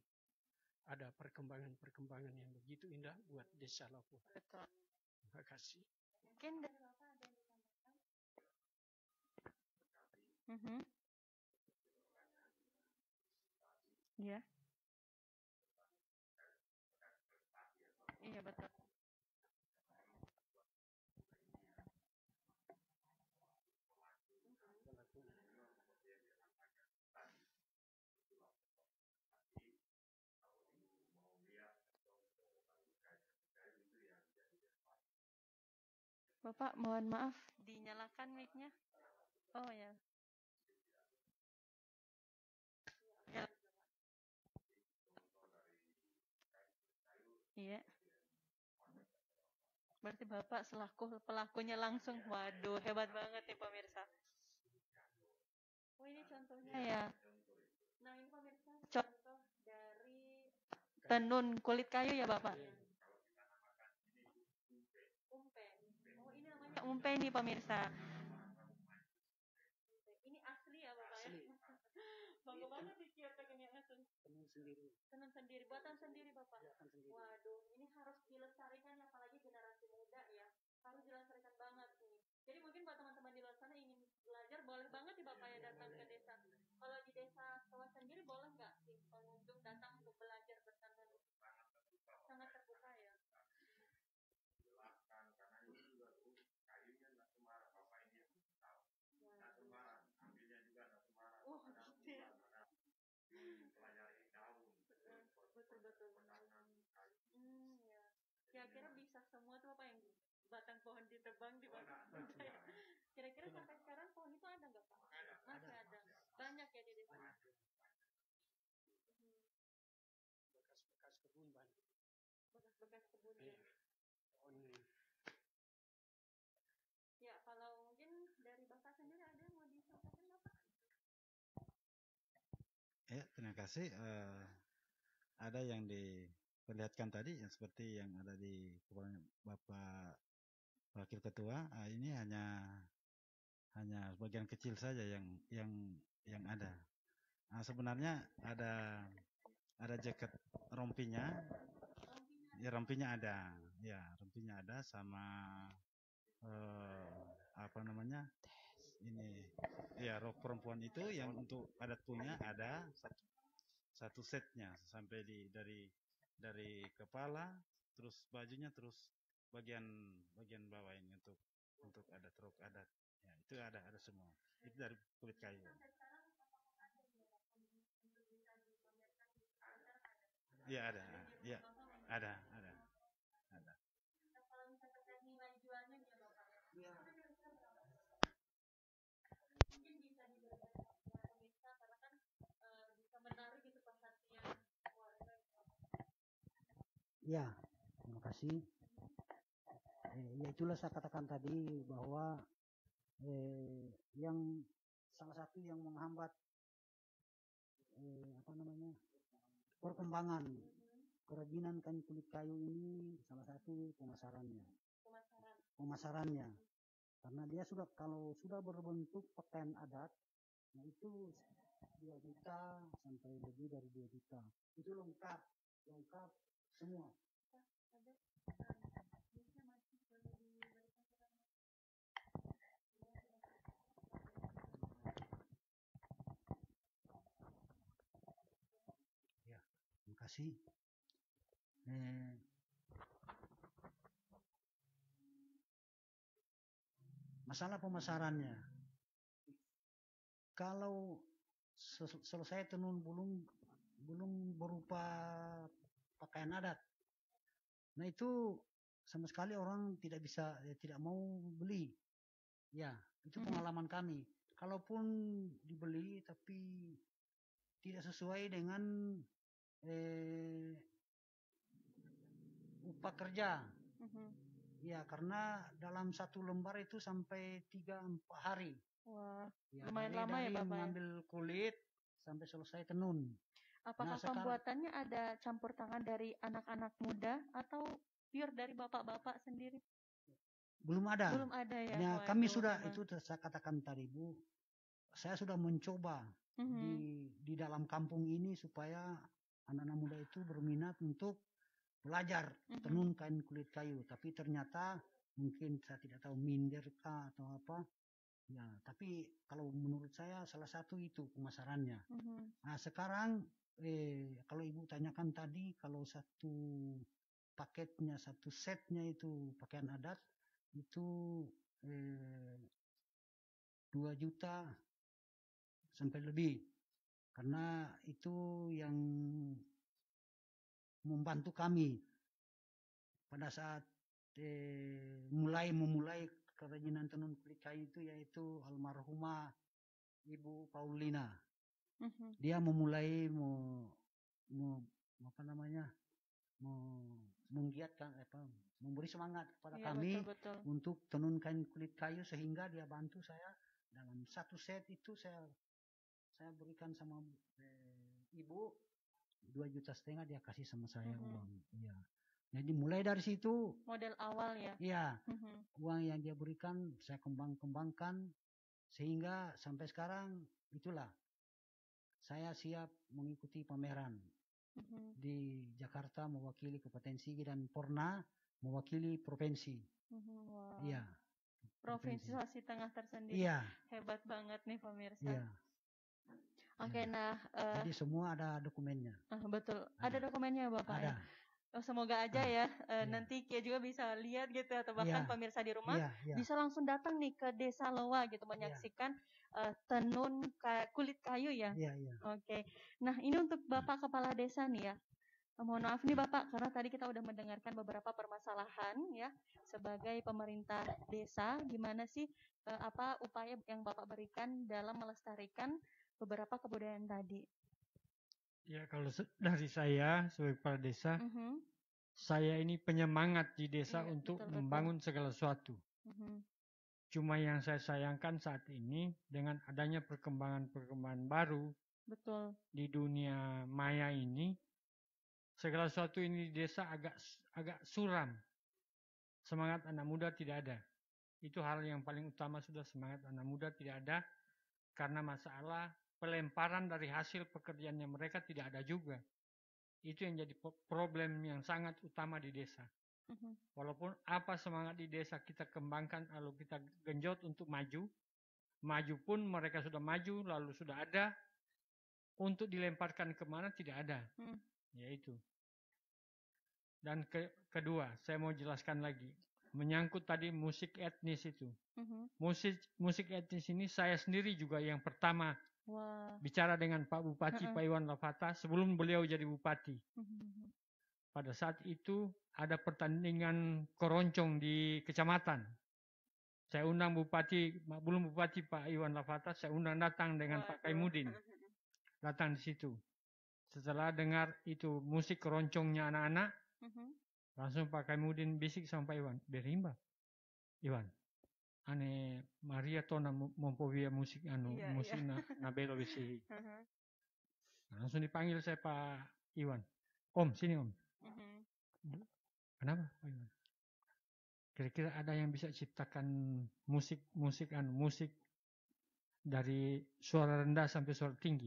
ada perkembangan yang begitu indah buat Desa Lawu. Betul. Terima kasih. Mungkin dari Bapak ada yang ditambahkan? Iya. Iya betul. Bapak, mohon maaf, dinyalakan mic-nya. Oh ya. Iya. Berarti Bapak selaku pelakunya langsung. Waduh, hebat banget nih pemirsa. Oh ini contohnya ya. Nah ini pemirsa contoh dari tenun kulit kayu ya Bapak. Umpe nih pemirsa. Ini asli ya Bapak ya? Bangga banget nih kiat-kiatnya langsung. Tenun sendiri, buatan sendiri Bapak. Waduh, ini harus dilestarikan ya, apalagi generasi muda ya. Harus dilestarikan banget nih. Jadi mungkin buat teman-teman di luar sana ingin belajar, boleh banget ya Bapak ya datang ke desa. Kalau di desa Kawah sendiri boleh nggak sih pengunjung datang untuk belajar bertenun? Sangat terbuka ya. Kira-kira bisa semua tuh apa yang batang pohon ditebang di batang ya. Kira-kira sampai sekarang pohon itu ada nggak Pak? Masih ada. Banyak ya di desa. Bekas-bekas kebun banyak. Bekas-bekas kebun ya. Ya, kalau mungkin dari Bapak sendiri ada yang mau disampaikan Bapak? Ya, terima kasih. Ada yang diperlihatkan tadi yang seperti yang ada di kepala Bapak Wakil Ketua. Ini hanya bagian kecil saja yang ada. Nah, sebenarnya ada jaket rompinya. Ya rompinya ada. Ya, rompinya ada sama apa namanya? Ini ya rok perempuan itu yang untuk adat punya ada satu setnya sampai dari kepala, terus bajunya, terus bagian bawah ini untuk adat rok adat. Ya, itu ada semua. Itu dari kulit kayu. Ya ada. Ya, ada. Ya, terima kasih. Ya itulah saya katakan tadi bahwa yang salah satu yang menghambat apa namanya perkembangan kerajinan kain kulit kayu ini salah satu pemasarannya. Karena dia kalau sudah berbentuk pakaian adat, nah itu 2 juta sampai lebih dari 2 juta. Itu lengkap semua. Ya, terima kasih. Masalah pemasarannya, kalau selesai tenun belum berupa pakaian adat, nah itu sama sekali orang tidak mau beli. Ya, itu pengalaman kami. Kalaupun dibeli tapi tidak sesuai dengan upah kerja. Ya, karena dalam satu lembar itu sampai 3-4 hari. Wah, ya, lumayan lama ya Bapak. Mengambil kulit sampai selesai tenun. Apakah pembuatannya ada campur tangan dari anak-anak muda atau pure dari bapak-bapak sendiri? Belum ada ya. Nah, kami sudah memang. Itu saya katakan tadi Bu, saya sudah mencoba di dalam kampung ini supaya anak-anak muda itu berminat untuk belajar tenun kain kulit kayu, tapi ternyata mungkin saya tidak tahu minder kah atau apa. Ya, tapi kalau menurut saya salah satu itu pemasarannya. Nah, sekarang kalau Ibu tanyakan tadi, kalau satu paketnya, satu setnya itu pakaian adat itu 2 juta sampai lebih, karena itu yang membantu kami pada saat memulai kerajinan tenun kulit kayu itu, yaitu almarhumah Ibu Paulina. Dia memulai menggiatkan memberi semangat kepada kami untuk tenun kain kulit kayu, sehingga dia bantu saya dalam satu set itu saya berikan sama Ibu 2,5 juta dia kasih sama saya uang. Iya. Jadi mulai dari situ model awal ya. Iya. Uang yang dia berikan saya kembangkan sehingga sampai sekarang itulah saya siap mengikuti pameran di Jakarta mewakili Kabupaten Sigi dan pernah mewakili provinsi. Wow. Iya. Provinsi Sulawesi Tengah tersendiri. Iya. Hebat banget nih pemirsa. Iya. Oke, nah jadi semua ada dokumennya. Betul. Ada dokumennya Bapak. Ada. Semoga aja ya nanti Kia juga bisa lihat gitu, atau bahkan pemirsa di rumah bisa langsung datang nih ke Desa Loa gitu menyaksikan tenun kulit kayu ya. Oke. Nah, ini untuk Bapak Kepala Desa nih ya. Mohon maaf nih Bapak, karena tadi kita udah mendengarkan beberapa permasalahan ya sebagai pemerintah desa, gimana sih apa upaya yang Bapak berikan dalam melestarikan beberapa kebudayaan tadi. Ya, kalau dari saya sebagai kepala desa, saya ini penyemangat di desa untuk membangun segala sesuatu. Cuma yang saya sayangkan saat ini dengan adanya perkembangan baru di dunia maya ini, segala sesuatu ini di desa agak suram. Semangat anak muda tidak ada. Itu hal yang paling utama, sudah semangat anak muda tidak ada karena masalah pelemparan dari hasil pekerjaannya mereka tidak ada juga. Itu yang jadi problem yang sangat utama di desa. Walaupun apa semangat di desa kita kembangkan, lalu kita genjot untuk maju pun mereka sudah maju, lalu sudah ada, untuk dilemparkan kemana tidak ada. Yaitu. Dan kedua, saya mau jelaskan lagi. Menyangkut tadi musik etnis itu. Musik etnis ini saya sendiri juga yang pertama bicara dengan Pak Bupati, Pak Iwan Lavata, sebelum beliau jadi bupati. Pada saat itu ada pertandingan keroncong di kecamatan. Saya undang Bupati, belum Bupati Pak Iwan Lavata, saya undang datang dengan Pak Kaimudin. Datang di situ. Setelah dengar itu musik keroncongnya anak-anak, langsung Pak Kaimudin bisik sama Pak Iwan, berimba. Iwan, ane Maria tona mempovia musik musik nabelo bisi. Langsung dipanggil saya Pak Iwan. Om, sini Om. Kenapa Pak Iwan? Kira-kira ada yang bisa ciptakan musik dari suara rendah sampai suara tinggi?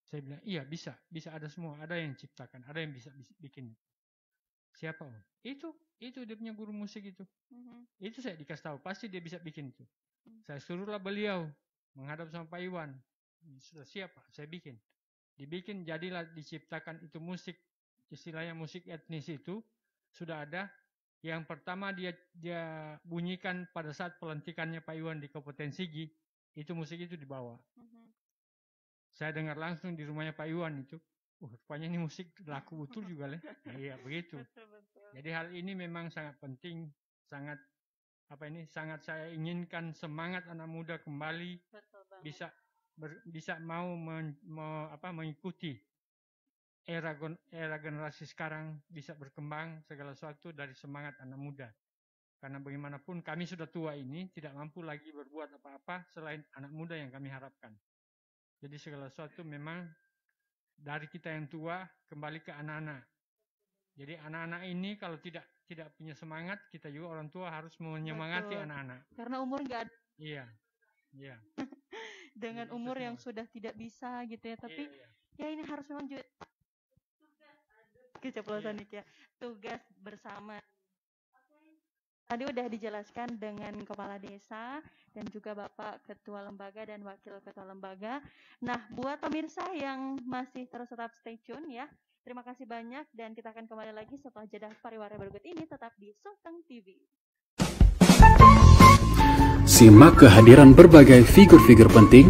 Saya bilang, iya bisa ada semua, ada yang ciptakan, ada yang bisa bikin. Siapa Om? Itu dia punya guru musik itu. Itu saya dikasih tahu, pasti dia bisa bikin itu. Saya suruhlah beliau menghadap sama Pak Iwan. Sudah siap Pak, saya bikin. Dibikin, jadilah diciptakan itu musik, istilahnya musik etnis itu sudah ada. Yang pertama dia bunyikan pada saat pelantikannya Pak Iwan di Kabupaten Sigi, itu musik itu dibawa. Saya dengar langsung di rumahnya Pak Iwan itu, rupanya ini musik laku betul juga lah. Iya begitu. Jadi hal ini memang sangat penting, sangat saya inginkan semangat anak muda kembali bisa mau mengikuti era generasi sekarang, bisa berkembang segala sesuatu dari semangat anak muda. Karena bagaimanapun kami sudah tua ini tidak mampu lagi berbuat apa-apa selain anak muda yang kami harapkan. Jadi segala sesuatu memang dari kita yang tua kembali ke anak-anak. Jadi anak-anak ini kalau tidak punya semangat, kita juga orang tua harus menyemangati anak-anak. Karena umur nggak ada. Iya. Dengan umur yang sudah tidak bisa gitu ya, tapi ya ini harus memang juga keceplosan ya. Tugas bersama. Tadi udah dijelaskan dengan Kepala Desa dan juga Bapak Ketua Lembaga dan Wakil Ketua Lembaga. Nah, buat pemirsa yang masih terus tetap stay tune ya. Terima kasih banyak dan kita akan kembali lagi setelah jeda pariwara berikut ini tetap di Sulteng TV. Simak kehadiran berbagai figur-figur penting,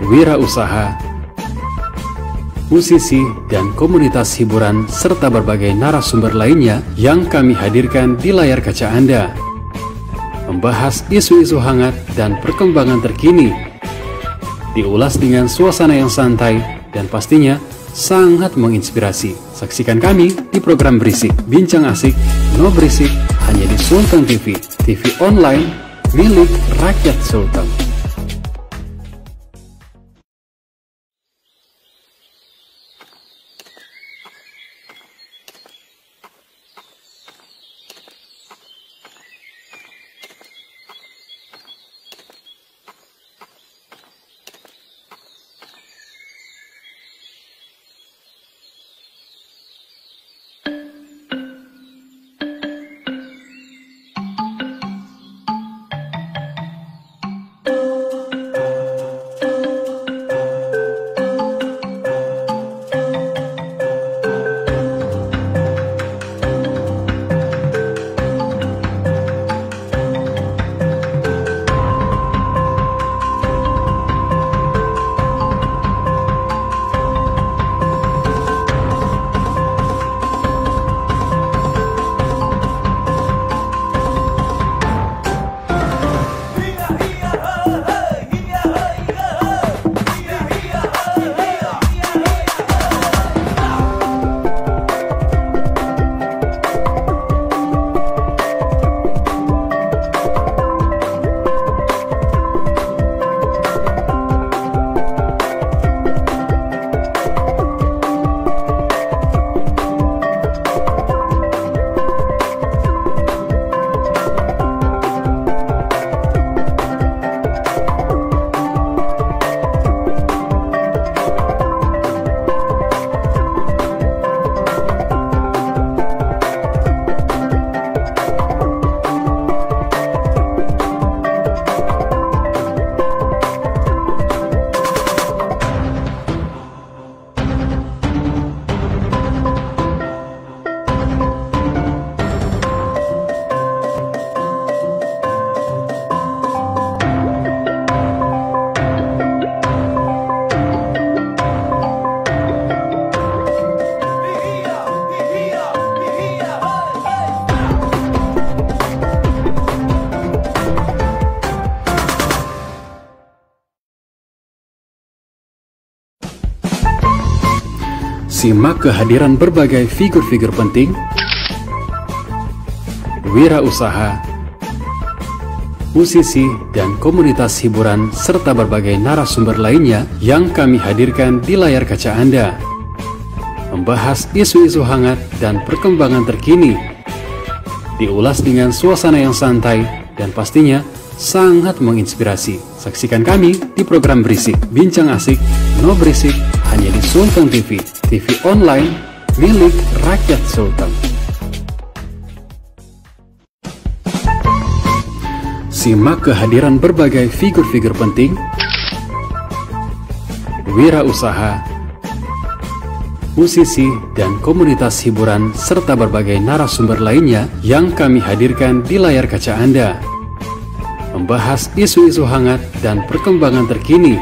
wirausaha, musisi, dan komunitas hiburan serta berbagai narasumber lainnya yang kami hadirkan di layar kaca Anda. Membahas isu-isu hangat dan perkembangan terkini. Diulas dengan suasana yang santai dan pastinya sangat menginspirasi. Saksikan kami di program Berisik, Bincang Asik, No Berisik, hanya di Sulteng TV, TV online milik rakyat Sulteng. Simak kehadiran berbagai figur-figur penting, wirausaha, musisi, dan komunitas hiburan serta berbagai narasumber lainnya yang kami hadirkan di layar kaca Anda. Membahas isu-isu hangat dan perkembangan terkini, diulas dengan suasana yang santai dan pastinya sangat menginspirasi. Saksikan kami di program Berisik, Bincang Asik, No Berisik, hanya di Sultan TV, TV online milik rakyat Sultan. Simak kehadiran berbagai figur-figur penting, wirausaha, musisi, dan komunitas hiburan serta berbagai narasumber lainnya yang kami hadirkan di layar kaca Anda. Membahas isu-isu hangat dan perkembangan terkini,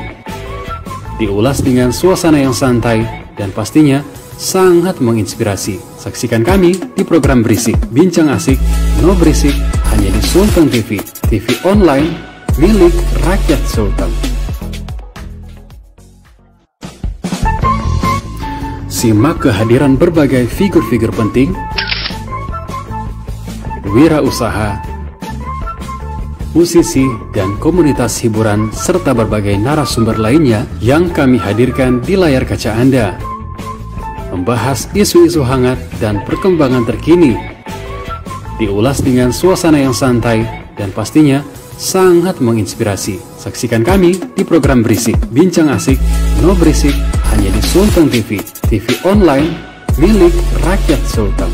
diulas dengan suasana yang santai dan pastinya sangat menginspirasi. Saksikan kami di program Berisik, Bincang Asik, No Berisik, hanya di Sultan TV, TV online milik rakyat Sultan. Simak kehadiran berbagai figur-figur penting, wirausaha, musisi, dan komunitas hiburan serta berbagai narasumber lainnya yang kami hadirkan di layar kaca Anda. Membahas isu-isu hangat dan perkembangan terkini, diulas dengan suasana yang santai dan pastinya sangat menginspirasi. Saksikan kami di program Berisik, Bincang Asik, No Berisik, hanya di Sultan TV, TV online milik rakyat Sultan.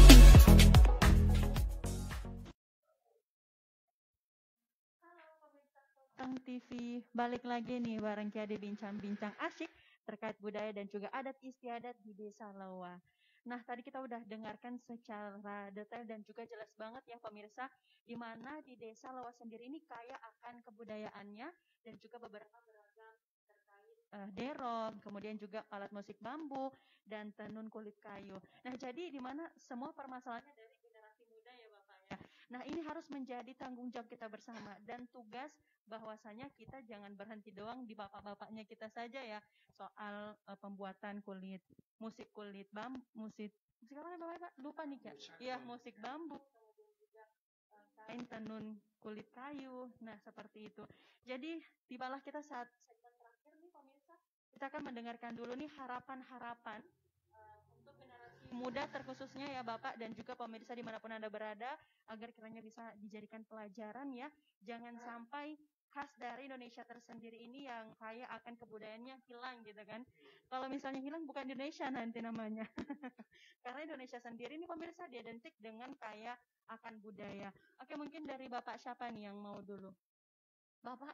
TV balik lagi nih bareng Kia di bincang-bincang asik terkait budaya dan juga adat istiadat di Desa Lawa. Nah, tadi kita udah dengarkan secara detail dan juga jelas banget ya pemirsa, di mana di Desa Lawa sendiri ini kaya akan kebudayaannya dan juga beberapa beragam terkait derong, kemudian juga alat musik bambu dan tenun kulit kayu. Nah, jadi di mana semua permasalahannya dari generasi muda ya Bapak ya. Nah, ini harus menjadi tanggung jawab kita bersama dan tugas bahwasanya kita jangan berhenti doang di bapak-bapaknya kita saja ya soal pembuatan musik apa Bapak? Lupa nih Kak. Iya, musik bambu, kemudian juga kain tenun kulit kayu. Nah, seperti itu. Jadi, tibalah kita saat segmen terakhir nih pemirsa, kita akan mendengarkan dulu nih harapan-harapan untuk generasi muda terkhususnya ya Bapak dan juga pemirsa dimanapun Anda berada agar kiranya bisa dijadikan pelajaran ya. Jangan sampai khas dari Indonesia tersendiri ini yang kaya akan kebudayaannya hilang gitu kan. Kalau misalnya hilang bukan Indonesia nanti namanya. Karena Indonesia sendiri ini pemirsa identik dengan kaya akan budaya. Oke, mungkin dari Bapak siapa nih yang mau dulu? Bapak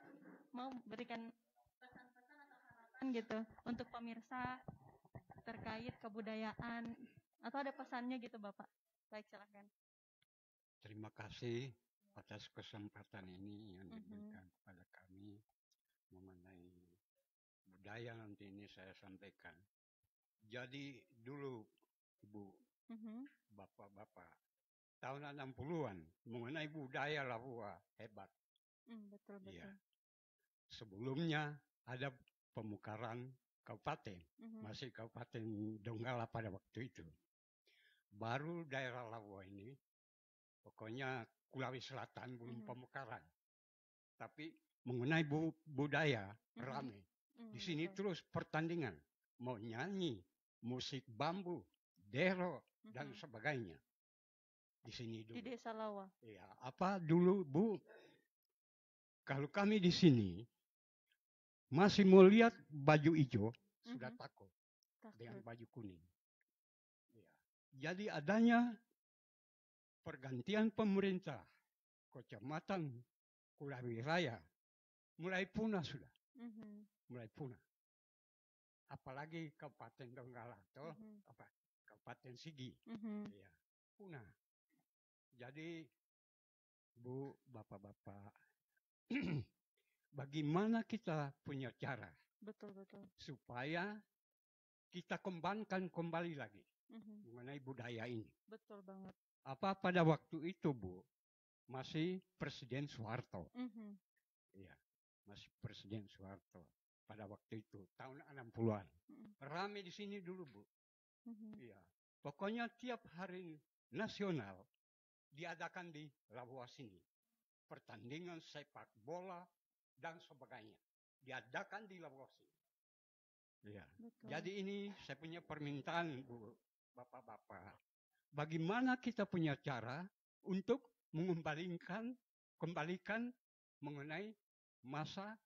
mau berikan pesan-pesan atau harapan gitu untuk pemirsa terkait kebudayaan atau ada pesannya gitu Bapak? Baik, silakan. Terima kasih atas kesempatan ini yang diberikan kepada kami mengenai budaya nanti ini saya sampaikan. Jadi dulu Ibu, Bapak-bapak, tahun 60-an mengenai budaya Labuan hebat. Betul. Ya. Sebelumnya ada pemekaran kabupaten, masih Kabupaten Donggala pada waktu itu. Baru daerah Labuan ini, pokoknya Kulawi Selatan belum pemekaran. Tapi mengenai budaya ramai. Di sini terus pertandingan. Mau nyanyi, musik bambu, dero, dan sebagainya. Di sini dulu. Di Desa Lawa. Iya, apa dulu Bu? Kalau kami di sini masih mau lihat baju hijau, sudah takut dengan baju kuning. Ya. Jadi adanya pergantian pemerintah Kecamatan Kulawi Raya mulai punah sudah, mulai punah. Apalagi Kabupaten Donggala atau Kabupaten Sigi, ya, punah. Jadi Bu, Bapak-bapak, bagaimana kita punya cara, betul, supaya kita kembangkan kembali lagi mengenai budaya ini. Betul banget. Apa pada waktu itu Bu, masih Presiden Soeharto. Iya, masih Presiden Soeharto pada waktu itu tahun 60-an. Ramai di sini dulu Bu. Iya. Pokoknya tiap hari nasional diadakan di Labuan sini. Pertandingan sepak bola dan sebagainya diadakan di Labuan sini. Iya. Jadi ini saya punya permintaan, Bu, Bapak-bapak. Bagaimana kita punya cara untuk kembalikan mengenai masa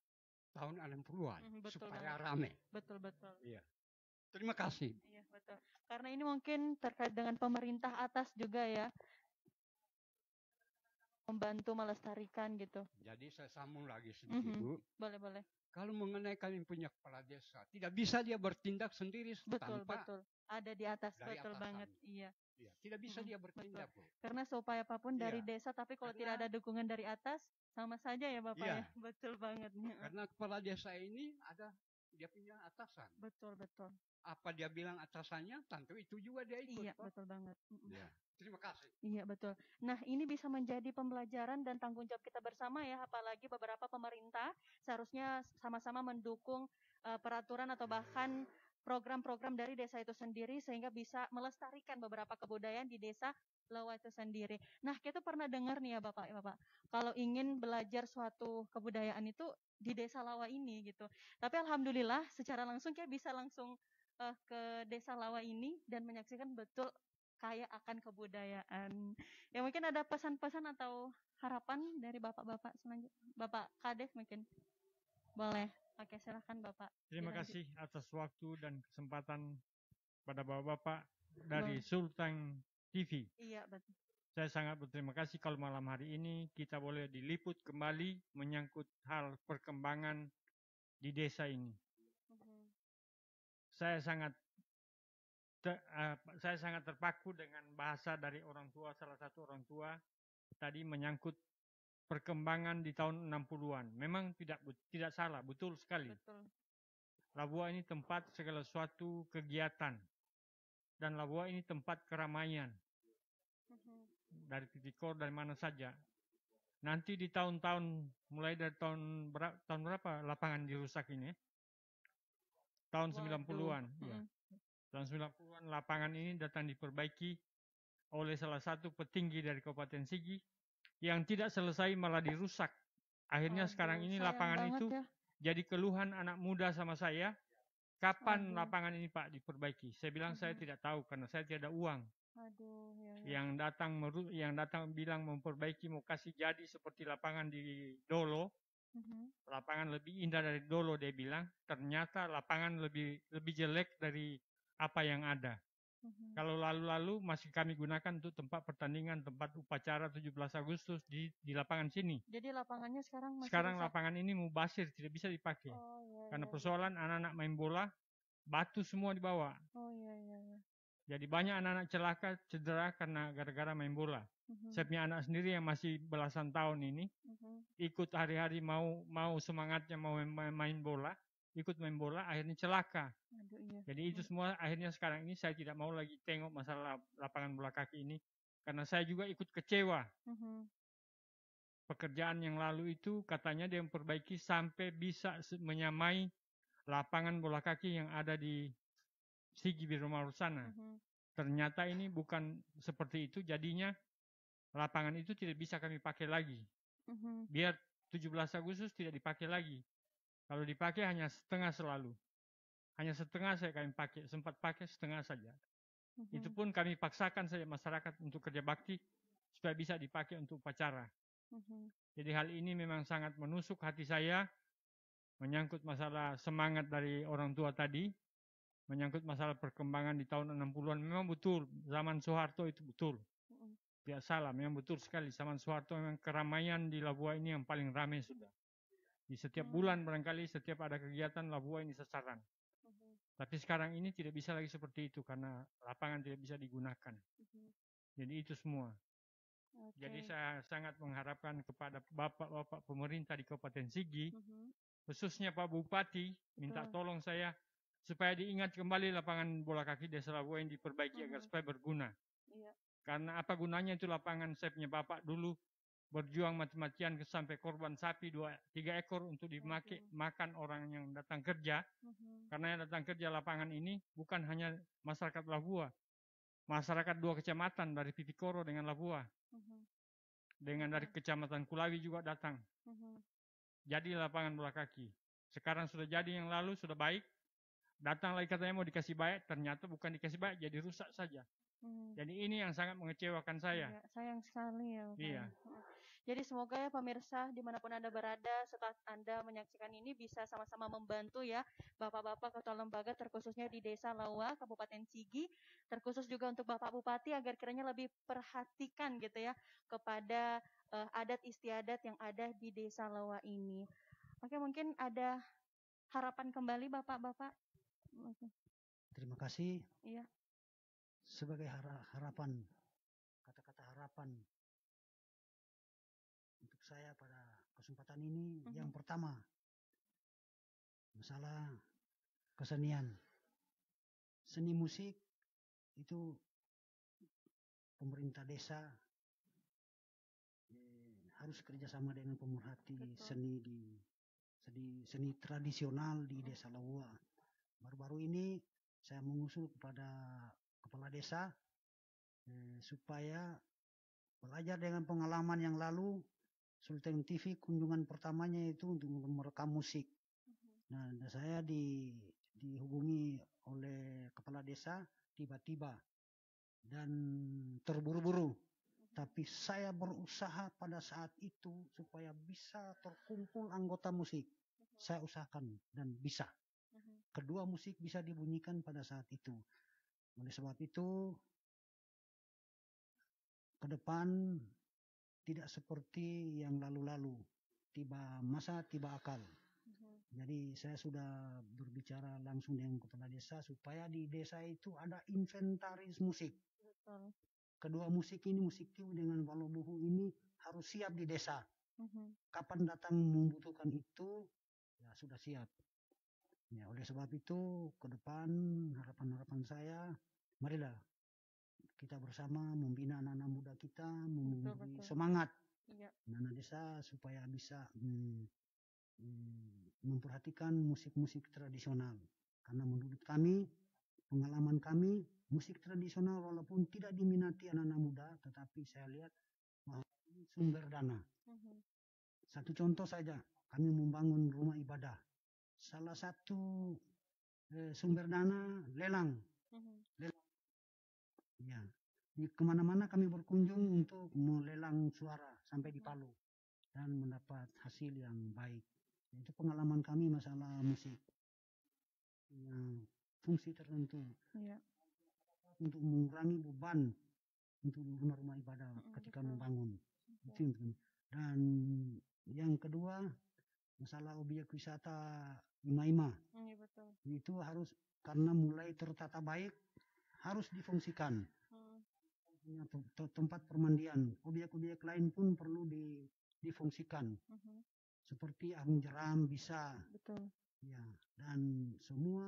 tahun 60-an supaya rame. Betul. Iya. Terima kasih. Iya, betul. Karena ini mungkin terkait dengan pemerintah atas juga ya. Membantu melestarikan gitu. Jadi saya sambung lagi sedikit, Bu. Boleh. Kalau mengenai kalian punya kepala desa, tidak bisa dia bertindak sendiri tanpa ada di atas, dari betul atasan. banget. Iya. Tidak bisa dia bertindak, Bu. Karena seupaya apapun dari desa, tapi kalau tidak ada dukungan dari atas, sama saja ya Bapak ya. Betul banget. Karena kepala desa ini ada dia punya atasan. Betul. Apa dia bilang atasannya, tentu itu juga dia ikut. Iya, betul banget. Ya. Terima kasih. Iya, betul. Nah, ini bisa menjadi pembelajaran dan tanggung jawab kita bersama ya, apalagi beberapa pemerintah seharusnya sama-sama mendukung peraturan atau bahkan program-program dari desa itu sendiri sehingga bisa melestarikan beberapa kebudayaan di desa Lawa itu sendiri. Nah, kita pernah dengar nih ya Bapak, kalau ingin belajar suatu kebudayaan itu di desa Lawa ini gitu. Tapi alhamdulillah secara langsung kita bisa langsung ke desa Lawa ini dan menyaksikan betul kaya akan kebudayaan. Ya mungkin ada pesan-pesan atau harapan dari bapak-bapak selanjutnya. Bapak Kades mungkin boleh. Oke, silahkan Bapak. Terima kasih atas waktu dan kesempatan pada bapak-bapak dari Sultan TV. Iya, betul. Saya sangat berterima kasih kalau malam hari ini kita boleh diliput kembali menyangkut hal perkembangan di desa ini. Saya sangat terpaku dengan bahasa dari salah satu orang tua tadi menyangkut perkembangan di tahun 60-an. Memang tidak salah, betul sekali. Betul. Labuan ini tempat segala suatu kegiatan dan Labuan ini tempat keramaian. Dari Tipikor dari mana saja. Nanti di tahun-tahun mulai dari tahun berapa lapangan dirusak ini? Tahun 90-an, ya. Tahun 90-an lapangan ini datang diperbaiki oleh salah satu petinggi dari Kabupaten Sigi yang tidak selesai malah dirusak. Akhirnya sekarang ini lapangan itu jadi keluhan anak muda sama saya. Kapan lapangan ini Pak diperbaiki? Saya bilang saya tidak tahu karena saya tidak ada uang. Yang datang bilang memperbaiki mau kasih jadi seperti lapangan di Dolo. Lapangan lebih indah dari Dolo dia bilang. Ternyata lapangan lebih jelek dari apa yang ada. Kalau lalu-lalu masih kami gunakan untuk tempat pertandingan, tempat upacara 17 Agustus di lapangan sini. Jadi lapangannya sekarang masih Sekarang lapangan ini mubazir, tidak bisa dipakai. Karena persoalan anak-anak main bola, batu semua dibawa. Jadi banyak anak-anak celaka, cedera karena gara-gara main bola. Saya punya anak sendiri yang masih belasan tahun ini, ikut hari-hari mau semangatnya mau main bola, ikut main bola, akhirnya celaka. Jadi itu semua akhirnya sekarang ini saya tidak mau lagi tengok masalah lapangan bola kaki ini, karena saya juga ikut kecewa. Pekerjaan yang lalu itu katanya dia memperbaiki sampai bisa menyamai lapangan bola kaki yang ada di Sigi Biromau sana. Ternyata ini bukan seperti itu, jadinya lapangan itu tidak bisa kami pakai lagi. Biar 17 Agustus tidak dipakai lagi. Kalau dipakai hanya setengah selalu. Hanya setengah kami pakai, sempat pakai setengah saja. Itu pun kami paksakan saja masyarakat untuk kerja bakti supaya bisa dipakai untuk upacara. Jadi hal ini memang sangat menusuk hati saya, menyangkut masalah semangat dari orang tua tadi, menyangkut masalah perkembangan di tahun 60-an. Memang betul, zaman Soeharto itu betul. Tidak salah, memang betul sekali. Zaman Soeharto memang keramaian di Labuan ini yang paling ramai sudah. Di setiap bulan barangkali setiap ada kegiatan Labuan ini sasaran. Tapi sekarang ini tidak bisa lagi seperti itu karena lapangan tidak bisa digunakan. Jadi itu semua. Jadi saya sangat mengharapkan kepada bapak-bapak pemerintah di Kabupaten Sigi, khususnya Pak Bupati, minta tolong saya supaya diingat kembali lapangan bola kaki desa Labuan diperbaiki agar supaya berguna. Karena apa gunanya itu lapangan, saya punya bapak dulu berjuang mati-matian sampai korban sapi 2-3 ekor untuk dimakan orang yang datang kerja. Karena yang datang kerja lapangan ini bukan hanya masyarakat Labua, masyarakat 2 kecamatan dari Pipikoro dengan Labua, dengan dari kecamatan Kulawi juga datang. Jadi lapangan bola kaki. Sekarang sudah jadi, yang lalu sudah baik. Datang lagi katanya mau dikasih baik, ternyata bukan dikasih baik, jadi rusak saja. Jadi ini yang sangat mengecewakan saya. Ya, sayang sekali ya Bapak. Iya. Jadi semoga ya pemirsa dimanapun Anda berada setelah Anda menyaksikan ini bisa sama-sama membantu ya Bapak-Bapak ketua lembaga terkhususnya di Desa Lawa, Kabupaten Sigi, terkhusus juga untuk Bapak Bupati agar kiranya lebih perhatikan gitu ya kepada adat istiadat yang ada di Desa Lawa ini. Oke, mungkin ada harapan kembali Bapak-Bapak. Terima kasih. Iya. Sebagai harapan, kata-kata harapan untuk saya pada kesempatan ini, yang pertama, masalah kesenian. Seni musik itu pemerintah desa harus kerjasama dengan pemerhati seni tradisional di Desa Lawa. Baru-baru ini saya mengusul kepada kepala desa supaya belajar dengan pengalaman yang lalu. Sultan TV kunjungan pertamanya itu untuk merekam musik. Nah, saya dihubungi oleh kepala desa tiba-tiba dan terburu-buru. Tapi saya berusaha pada saat itu supaya bisa terkumpul anggota musik. Saya usahakan dan bisa. Kedua musik bisa dibunyikan pada saat itu. Oleh sebab itu, ke depan tidak seperti yang lalu-lalu. Tiba masa, tiba akal. Jadi saya sudah berbicara langsung dengan kepala desa supaya di desa itu ada inventaris musik. Betul. Kedua musik ini, musik Tiu dengan Walobuhu ini harus siap di desa. Kapan datang membutuhkan itu, ya sudah siap. Ya, oleh sebab itu ke depan harapan-harapan saya, marilah kita bersama membina anak-anak muda kita, memberi semangat anak-anak desa supaya bisa memperhatikan musik-musik tradisional. Karena menurut kami, pengalaman kami, musik tradisional walaupun tidak diminati anak-anak muda, tetapi saya lihat bahwa ini sumber dana. Satu contoh saja, kami membangun rumah ibadah. Salah satu sumber dana lelang. Ya, di kemana-mana kami berkunjung untuk melelang suara sampai di Palu dan mendapat hasil yang baik. Itu pengalaman kami masalah musik. Fungsi tertentu untuk mengurangi beban untuk rumah-rumah ibadah ketika membangun. Dan yang kedua, masalah objek wisata Ima-Ima. Itu harus karena mulai tertata baik, harus difungsikan. Tempat permandian, objek-objek lain pun perlu difungsikan. Seperti Ahung Jeram bisa. Betul. Ya, dan semua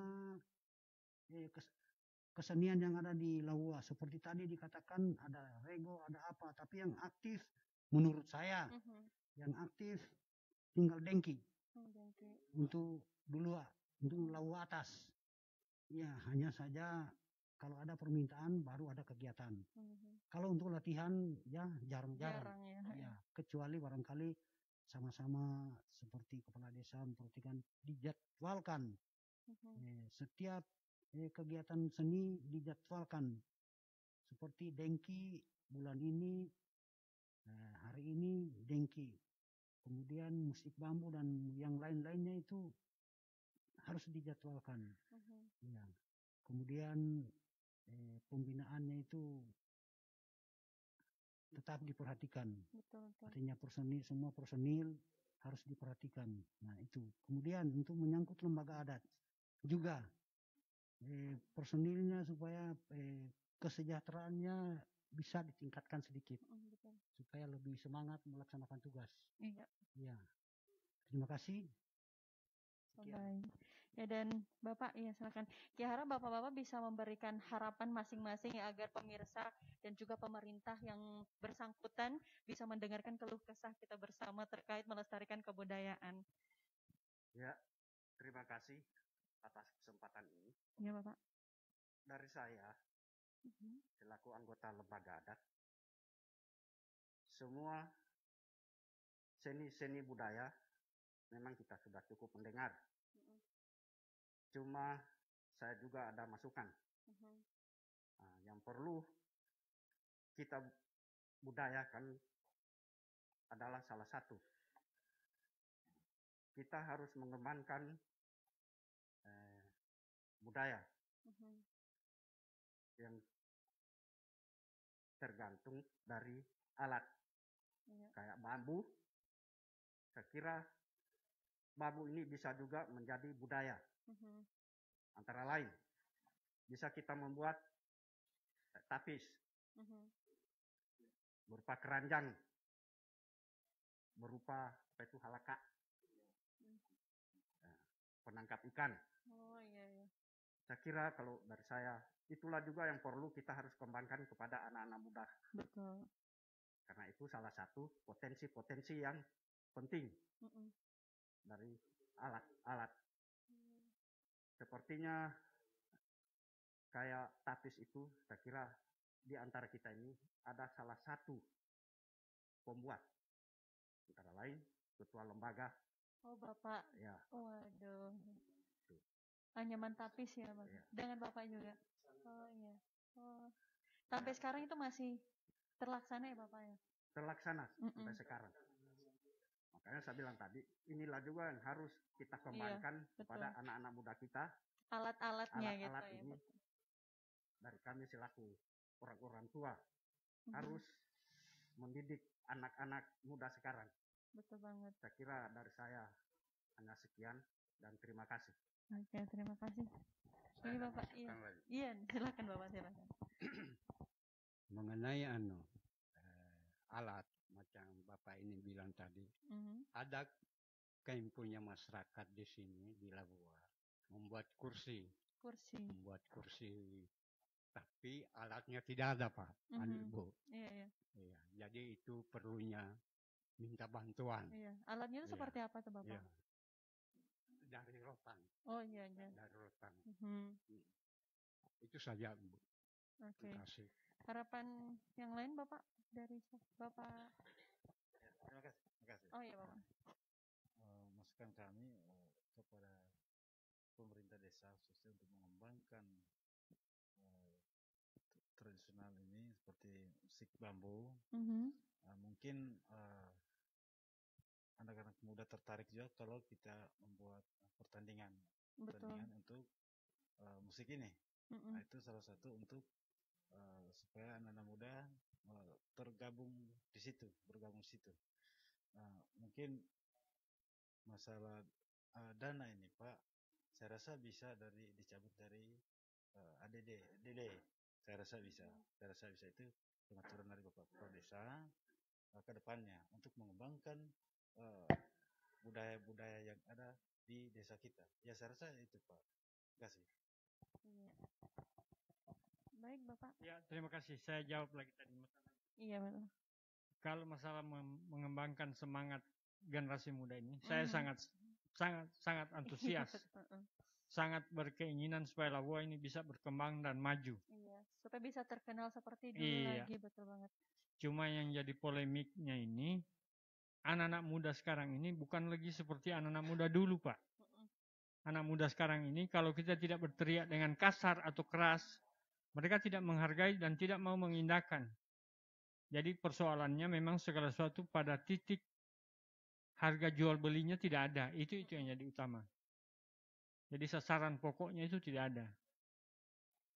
kesenian yang ada di Lawa, seperti tadi dikatakan ada rego, ada apa, tapi yang aktif menurut saya, yang aktif tinggal Dengki. Untuk Dulua, untuk Lawa atas. Ya, hanya saja kalau ada permintaan baru ada kegiatan. Kalau untuk latihan ya jarang-jarang. Ya, kecuali barangkali sama-sama seperti kepala desa memperhatikan dijadwalkan. Setiap kegiatan seni dijadwalkan. Seperti Dengki bulan ini, hari ini Dengki. Kemudian musik bambu dan yang lain-lainnya itu harus dijadwalkan. Ya. Kemudian pembinaannya itu tetap diperhatikan. Betul. Artinya semua personil harus diperhatikan. Nah itu. Kemudian untuk menyangkut lembaga adat juga personilnya supaya kesejahteraannya bisa ditingkatkan sedikit supaya lebih semangat melaksanakan tugas. Iya. Ya. Terima kasih. Baik. Ya, dan Bapak, ya silakan. Ya, harap Bapak-Bapak bisa memberikan harapan masing-masing ya agar pemirsa dan juga pemerintah yang bersangkutan bisa mendengarkan keluh kesah kita bersama terkait melestarikan kebudayaan. Ya, terima kasih atas kesempatan Ya Bapak. Dari saya, selaku anggota lembaga adat, semua seni-seni budaya memang kita sudah cukup mendengar. Cuma saya juga ada masukan. Nah, yang perlu kita budayakan adalah salah satu. Kita harus mengembangkan budaya yang tergantung dari alat. Kayak bambu, saya kira bambu ini bisa juga menjadi budaya. Antara lain, bisa kita membuat tapis, berupa keranjang, berupa halaka, penangkap ikan. Oh iya, iya. Saya kira kalau dari saya, itulah juga yang perlu kita harus kembangkan kepada anak-anak muda. Betul. Karena itu salah satu potensi-potensi yang penting dari alat-alat. Sepertinya kayak tapis itu, saya kira di antara kita ini ada salah satu pembuat. Antara lain ketua lembaga. Oh Bapak. Ya. Waduh. Anyaman tapis ya Bapak. Ya. Dengan Bapak juga. Oh iya. Oh. Sampai sekarang itu masih terlaksana ya Bapak ya? Terlaksana sampai sekarang. Makanya saya bilang tadi, inilah juga yang harus kita kembangkan kepada anak-anak muda kita. Alat-alatnya alat-alat gitu ini, ya. dari kami selaku orang-orang tua harus mendidik anak-anak muda sekarang. Betul banget. Saya kira dari saya hanya sekian dan terima kasih. Oke, terima kasih. Ini Bapak, iya, silakan Bapak, silakan. Mengenai alat macam Bapak ini bilang tadi, ada yang punya masyarakat di sini di Labuan membuat kursi, membuat kursi, tapi alatnya tidak ada Pak, Ibu. Iya. Jadi itu perlunya minta bantuan. Iya. Alatnya itu seperti apa tuh Bapak? Iya. Dari rotan. Oh iya. Dari rotan. Itu saja Bu. Oke. Terima kasih. Harapan yang lain Bapak dari Bapak? Terima kasih. Oh iya Bapak. Masukan kami kepada pemerintah desa khususnya untuk mengembangkan tradisional ini seperti musik bambu. Mungkin anak-anak muda tertarik juga kalau kita membuat pertandingan untuk musik ini. Nah, itu salah satu untuk supaya anak-anak muda bergabung di situ. Mungkin masalah dana ini Pak, saya rasa bisa dicabut dari ADD. Saya rasa bisa itu pengaturan dari Bapak Kepala Desa ke depannya untuk mengembangkan budaya-budaya yang ada di desa kita. Ya saya rasa itu Pak. Terima kasih. Baik Bapak. Ya, terima kasih. Saya jawab lagi tadi masalah. Iya betul. Kalau masalah mengembangkan semangat generasi muda ini, saya sangat antusias. Sangat berkeinginan supaya Labuan ini bisa berkembang dan maju. Iya, supaya bisa terkenal seperti dulu lagi, betul banget. Cuma yang jadi polemiknya ini, anak-anak muda sekarang ini bukan lagi seperti anak-anak muda dulu, Pak. Anak muda sekarang ini kalau kita tidak berteriak dengan kasar atau keras, mereka tidak menghargai dan tidak mau mengindahkan. Jadi persoalannya memang segala sesuatu pada titik harga jual belinya tidak ada. Itu yang jadi utama. Jadi sasaran pokoknya itu tidak ada.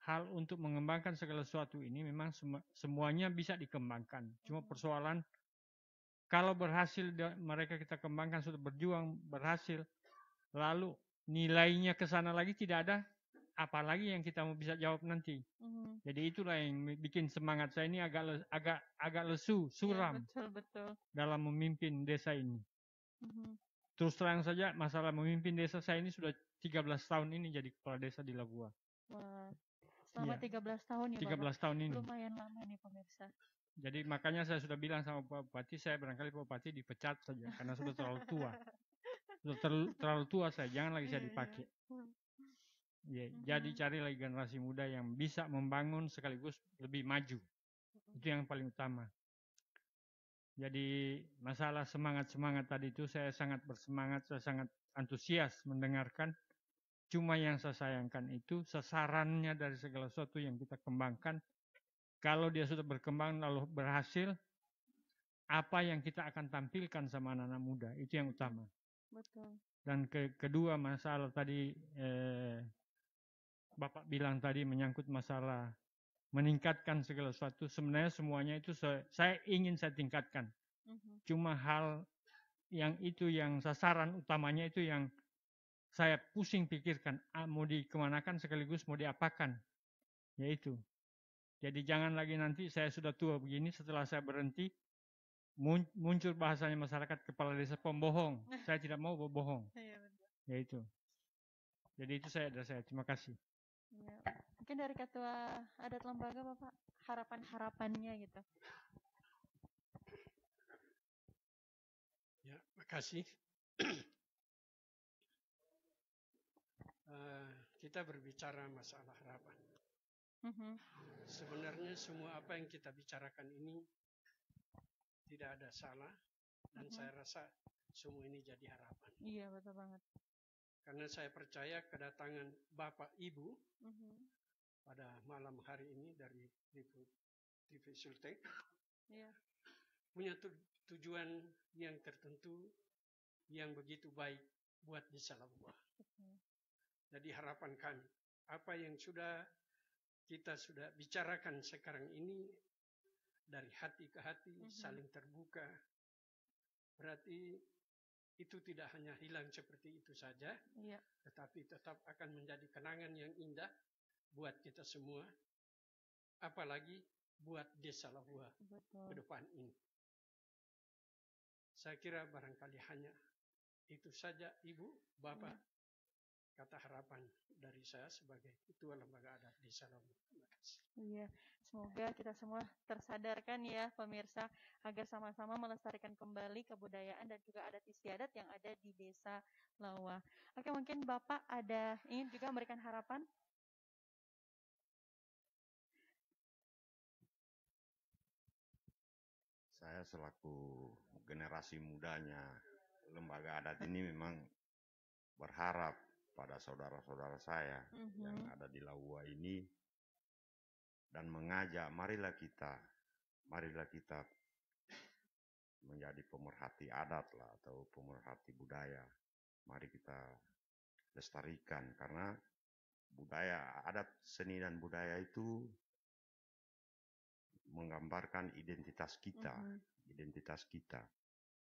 Hal untuk mengembangkan segala sesuatu ini memang semuanya bisa dikembangkan. Cuma persoalan kalau berhasil mereka kita kembangkan, sudah berjuang, berhasil, lalu nilainya ke sana lagi tidak ada, apalagi yang kita mau bisa jawab nanti. Jadi itulah yang bikin semangat saya ini agak lesu, suram ya, betul. dalam memimpin desa ini. Terus terang saja masalah memimpin desa saya ini sudah 13 tahun ini jadi kepala desa di Labuan. Wah, selama 13 tahun ya 13 Bapak? Tahun ini. Lumayan lama nih pemirsa. Jadi makanya saya sudah bilang sama Pak Bupati, saya barangkali Pak Bupati dipecat saja karena sudah terlalu tua. Sudah terlalu tua saya, jangan lagi saya dipakai. Ya, jadi cari lagi generasi muda yang bisa membangun sekaligus lebih maju. Itu yang paling utama. Jadi masalah semangat-semangat tadi itu saya sangat bersemangat, saya sangat antusias mendengarkan. Cuma yang saya sayangkan itu sasarannya dari segala sesuatu yang kita kembangkan. Kalau dia sudah berkembang lalu berhasil, apa yang kita akan tampilkan sama anak-anak muda, itu yang utama. Betul. Dan kedua masalah tadi Bapak bilang tadi menyangkut masalah meningkatkan segala sesuatu, sebenarnya semuanya itu saya ingin saya tingkatkan. Cuma hal yang itu yang sasaran utamanya itu yang saya pusing pikirkan, mau dikemanakan sekaligus mau diapakan, yaitu. Jadi jangan lagi nanti saya sudah tua begini, setelah saya berhenti, muncul bahasanya masyarakat kepala desa pembohong. Saya tidak mau berbohong. Yaitu. Jadi itu saya terima kasih. Ya, mungkin dari Ketua Adat Lembaga Bapak, harapan-harapannya gitu. Ya, makasih. Kita berbicara masalah harapan. Sebenarnya semua apa yang kita bicarakan ini tidak ada salah dan saya rasa semua ini jadi harapan. Iya, betul banget. Karena saya percaya kedatangan Bapak Ibu pada malam hari ini dari TV Sultek punya tujuan yang tertentu yang begitu baik buat Desa Labuah. Jadi harapan kami, apa yang kita sudah bicarakan sekarang ini dari hati ke hati, saling terbuka, berarti itu tidak hanya hilang seperti itu saja, tetapi tetap akan menjadi kenangan yang indah buat kita semua, apalagi buat Desa Labuah ke depan ini. Saya kira barangkali hanya itu saja, Ibu, Bapak, kata harapan dari saya sebagai Ketua Lembaga Adat Desa Labuah. Terima kasih. Iya, semoga kita semua tersadarkan ya pemirsa, agar sama-sama melestarikan kembali kebudayaan dan juga adat istiadat yang ada di Desa Labuah. Oke, mungkin Bapak ingin juga memberikan harapan? Saya selaku generasi mudanya lembaga adat ini memang berharap pada saudara-saudara saya yang ada di Labuah ini dan mengajak, marilah kita menjadi pemerhati adat lah atau pemerhati budaya. Mari kita lestarikan karena budaya, adat, seni dan budaya itu menggambarkan identitas kita,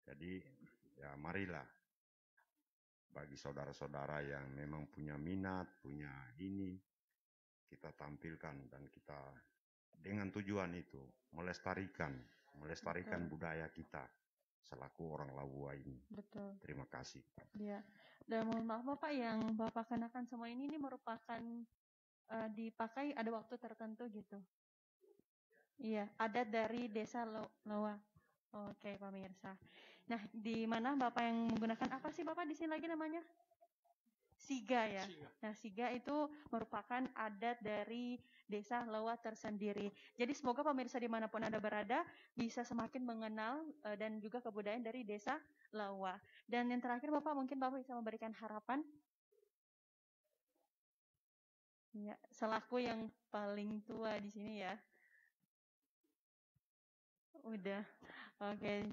Jadi ya marilah bagi saudara-saudara yang memang punya minat, punya ini, kita tampilkan dan kita dengan tujuan itu melestarikan budaya kita selaku orang Labuah ini. Betul. Terima kasih. Ya. Dan mohon maaf Bapak, yang Bapak kenakan semua ini merupakan dipakai ada waktu tertentu gitu. Iya, adat dari Desa Labuah. Oke, pemirsa. Nah, di mana Bapak yang menggunakan apa sih Bapak di sini lagi namanya? Siga ya. Nah, siga itu merupakan adat dari Desa Labuah tersendiri. Jadi semoga pemirsa dimanapun Anda berada bisa semakin mengenal dan juga kebudayaan dari Desa Labuah. Dan yang terakhir Bapak, mungkin Bapak bisa memberikan harapan. Ya, selaku yang paling tua di sini ya. Udah. Oke.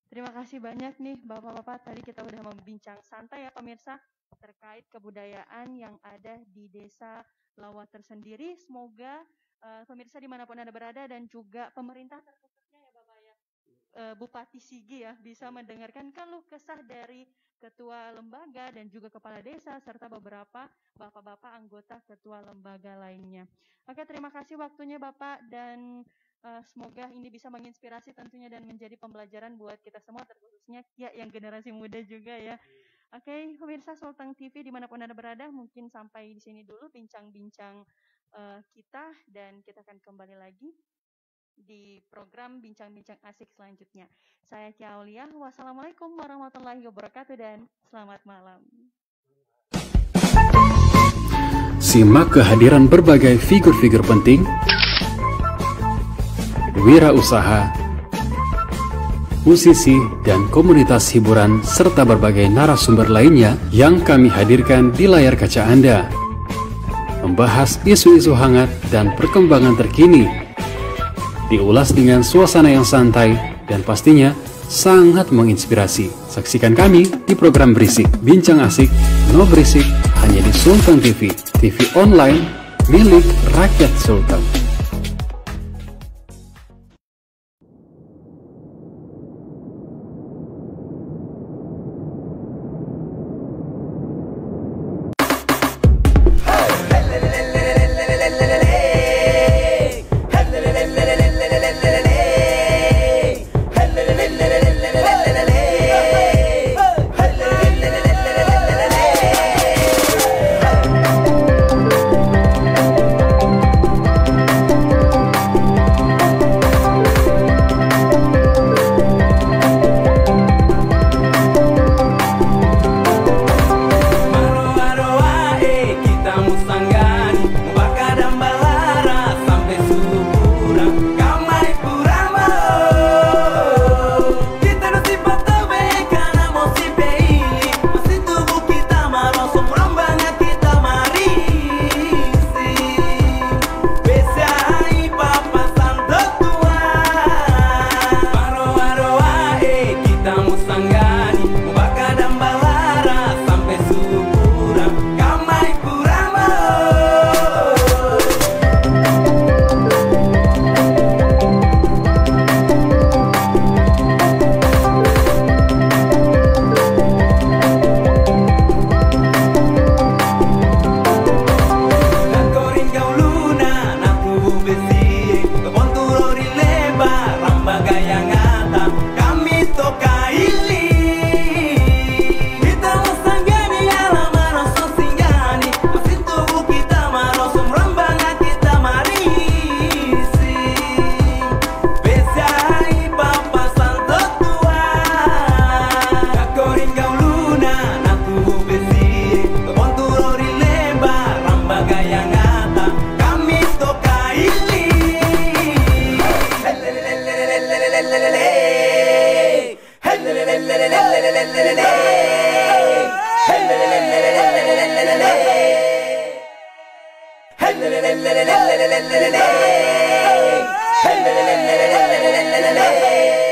Terima kasih banyak nih Bapak-bapak. Tadi kita udah membincang santai ya pemirsa terkait kebudayaan yang ada di Desa Labuah tersendiri. Semoga pemirsa dimanapun Anda berada dan juga pemerintah terkhususnya ya Bapak ya, Bupati Sigi ya, bisa mendengarkan keluh kesah dari ketua lembaga dan juga kepala desa serta beberapa bapak-bapak anggota ketua lembaga lainnya. Oke, terima kasih waktunya Bapak dan semoga ini bisa menginspirasi tentunya dan menjadi pembelajaran buat kita semua, terkhususnya ya yang generasi muda juga ya. Oke, pemirsa Sulteng TV dimanapun Anda berada, mungkin sampai di sini dulu bincang-bincang kita dan kita akan kembali lagi di program bincang-bincang asik selanjutnya. Saya Kia Aulia, wassalamualaikum warahmatullahi wabarakatuh dan selamat malam. simak kehadiran berbagai figur-figur penting, wirausaha, musisi, dan komunitas hiburan serta berbagai narasumber lainnya yang kami hadirkan di layar kaca Anda. Membahas isu-isu hangat dan perkembangan terkini. Diulas dengan suasana yang santai dan pastinya sangat menginspirasi. Saksikan kami di program Berisik, Bincang Asik, No Berisik, hanya di Sultan TV, TV online milik rakyat Sultan. Hey!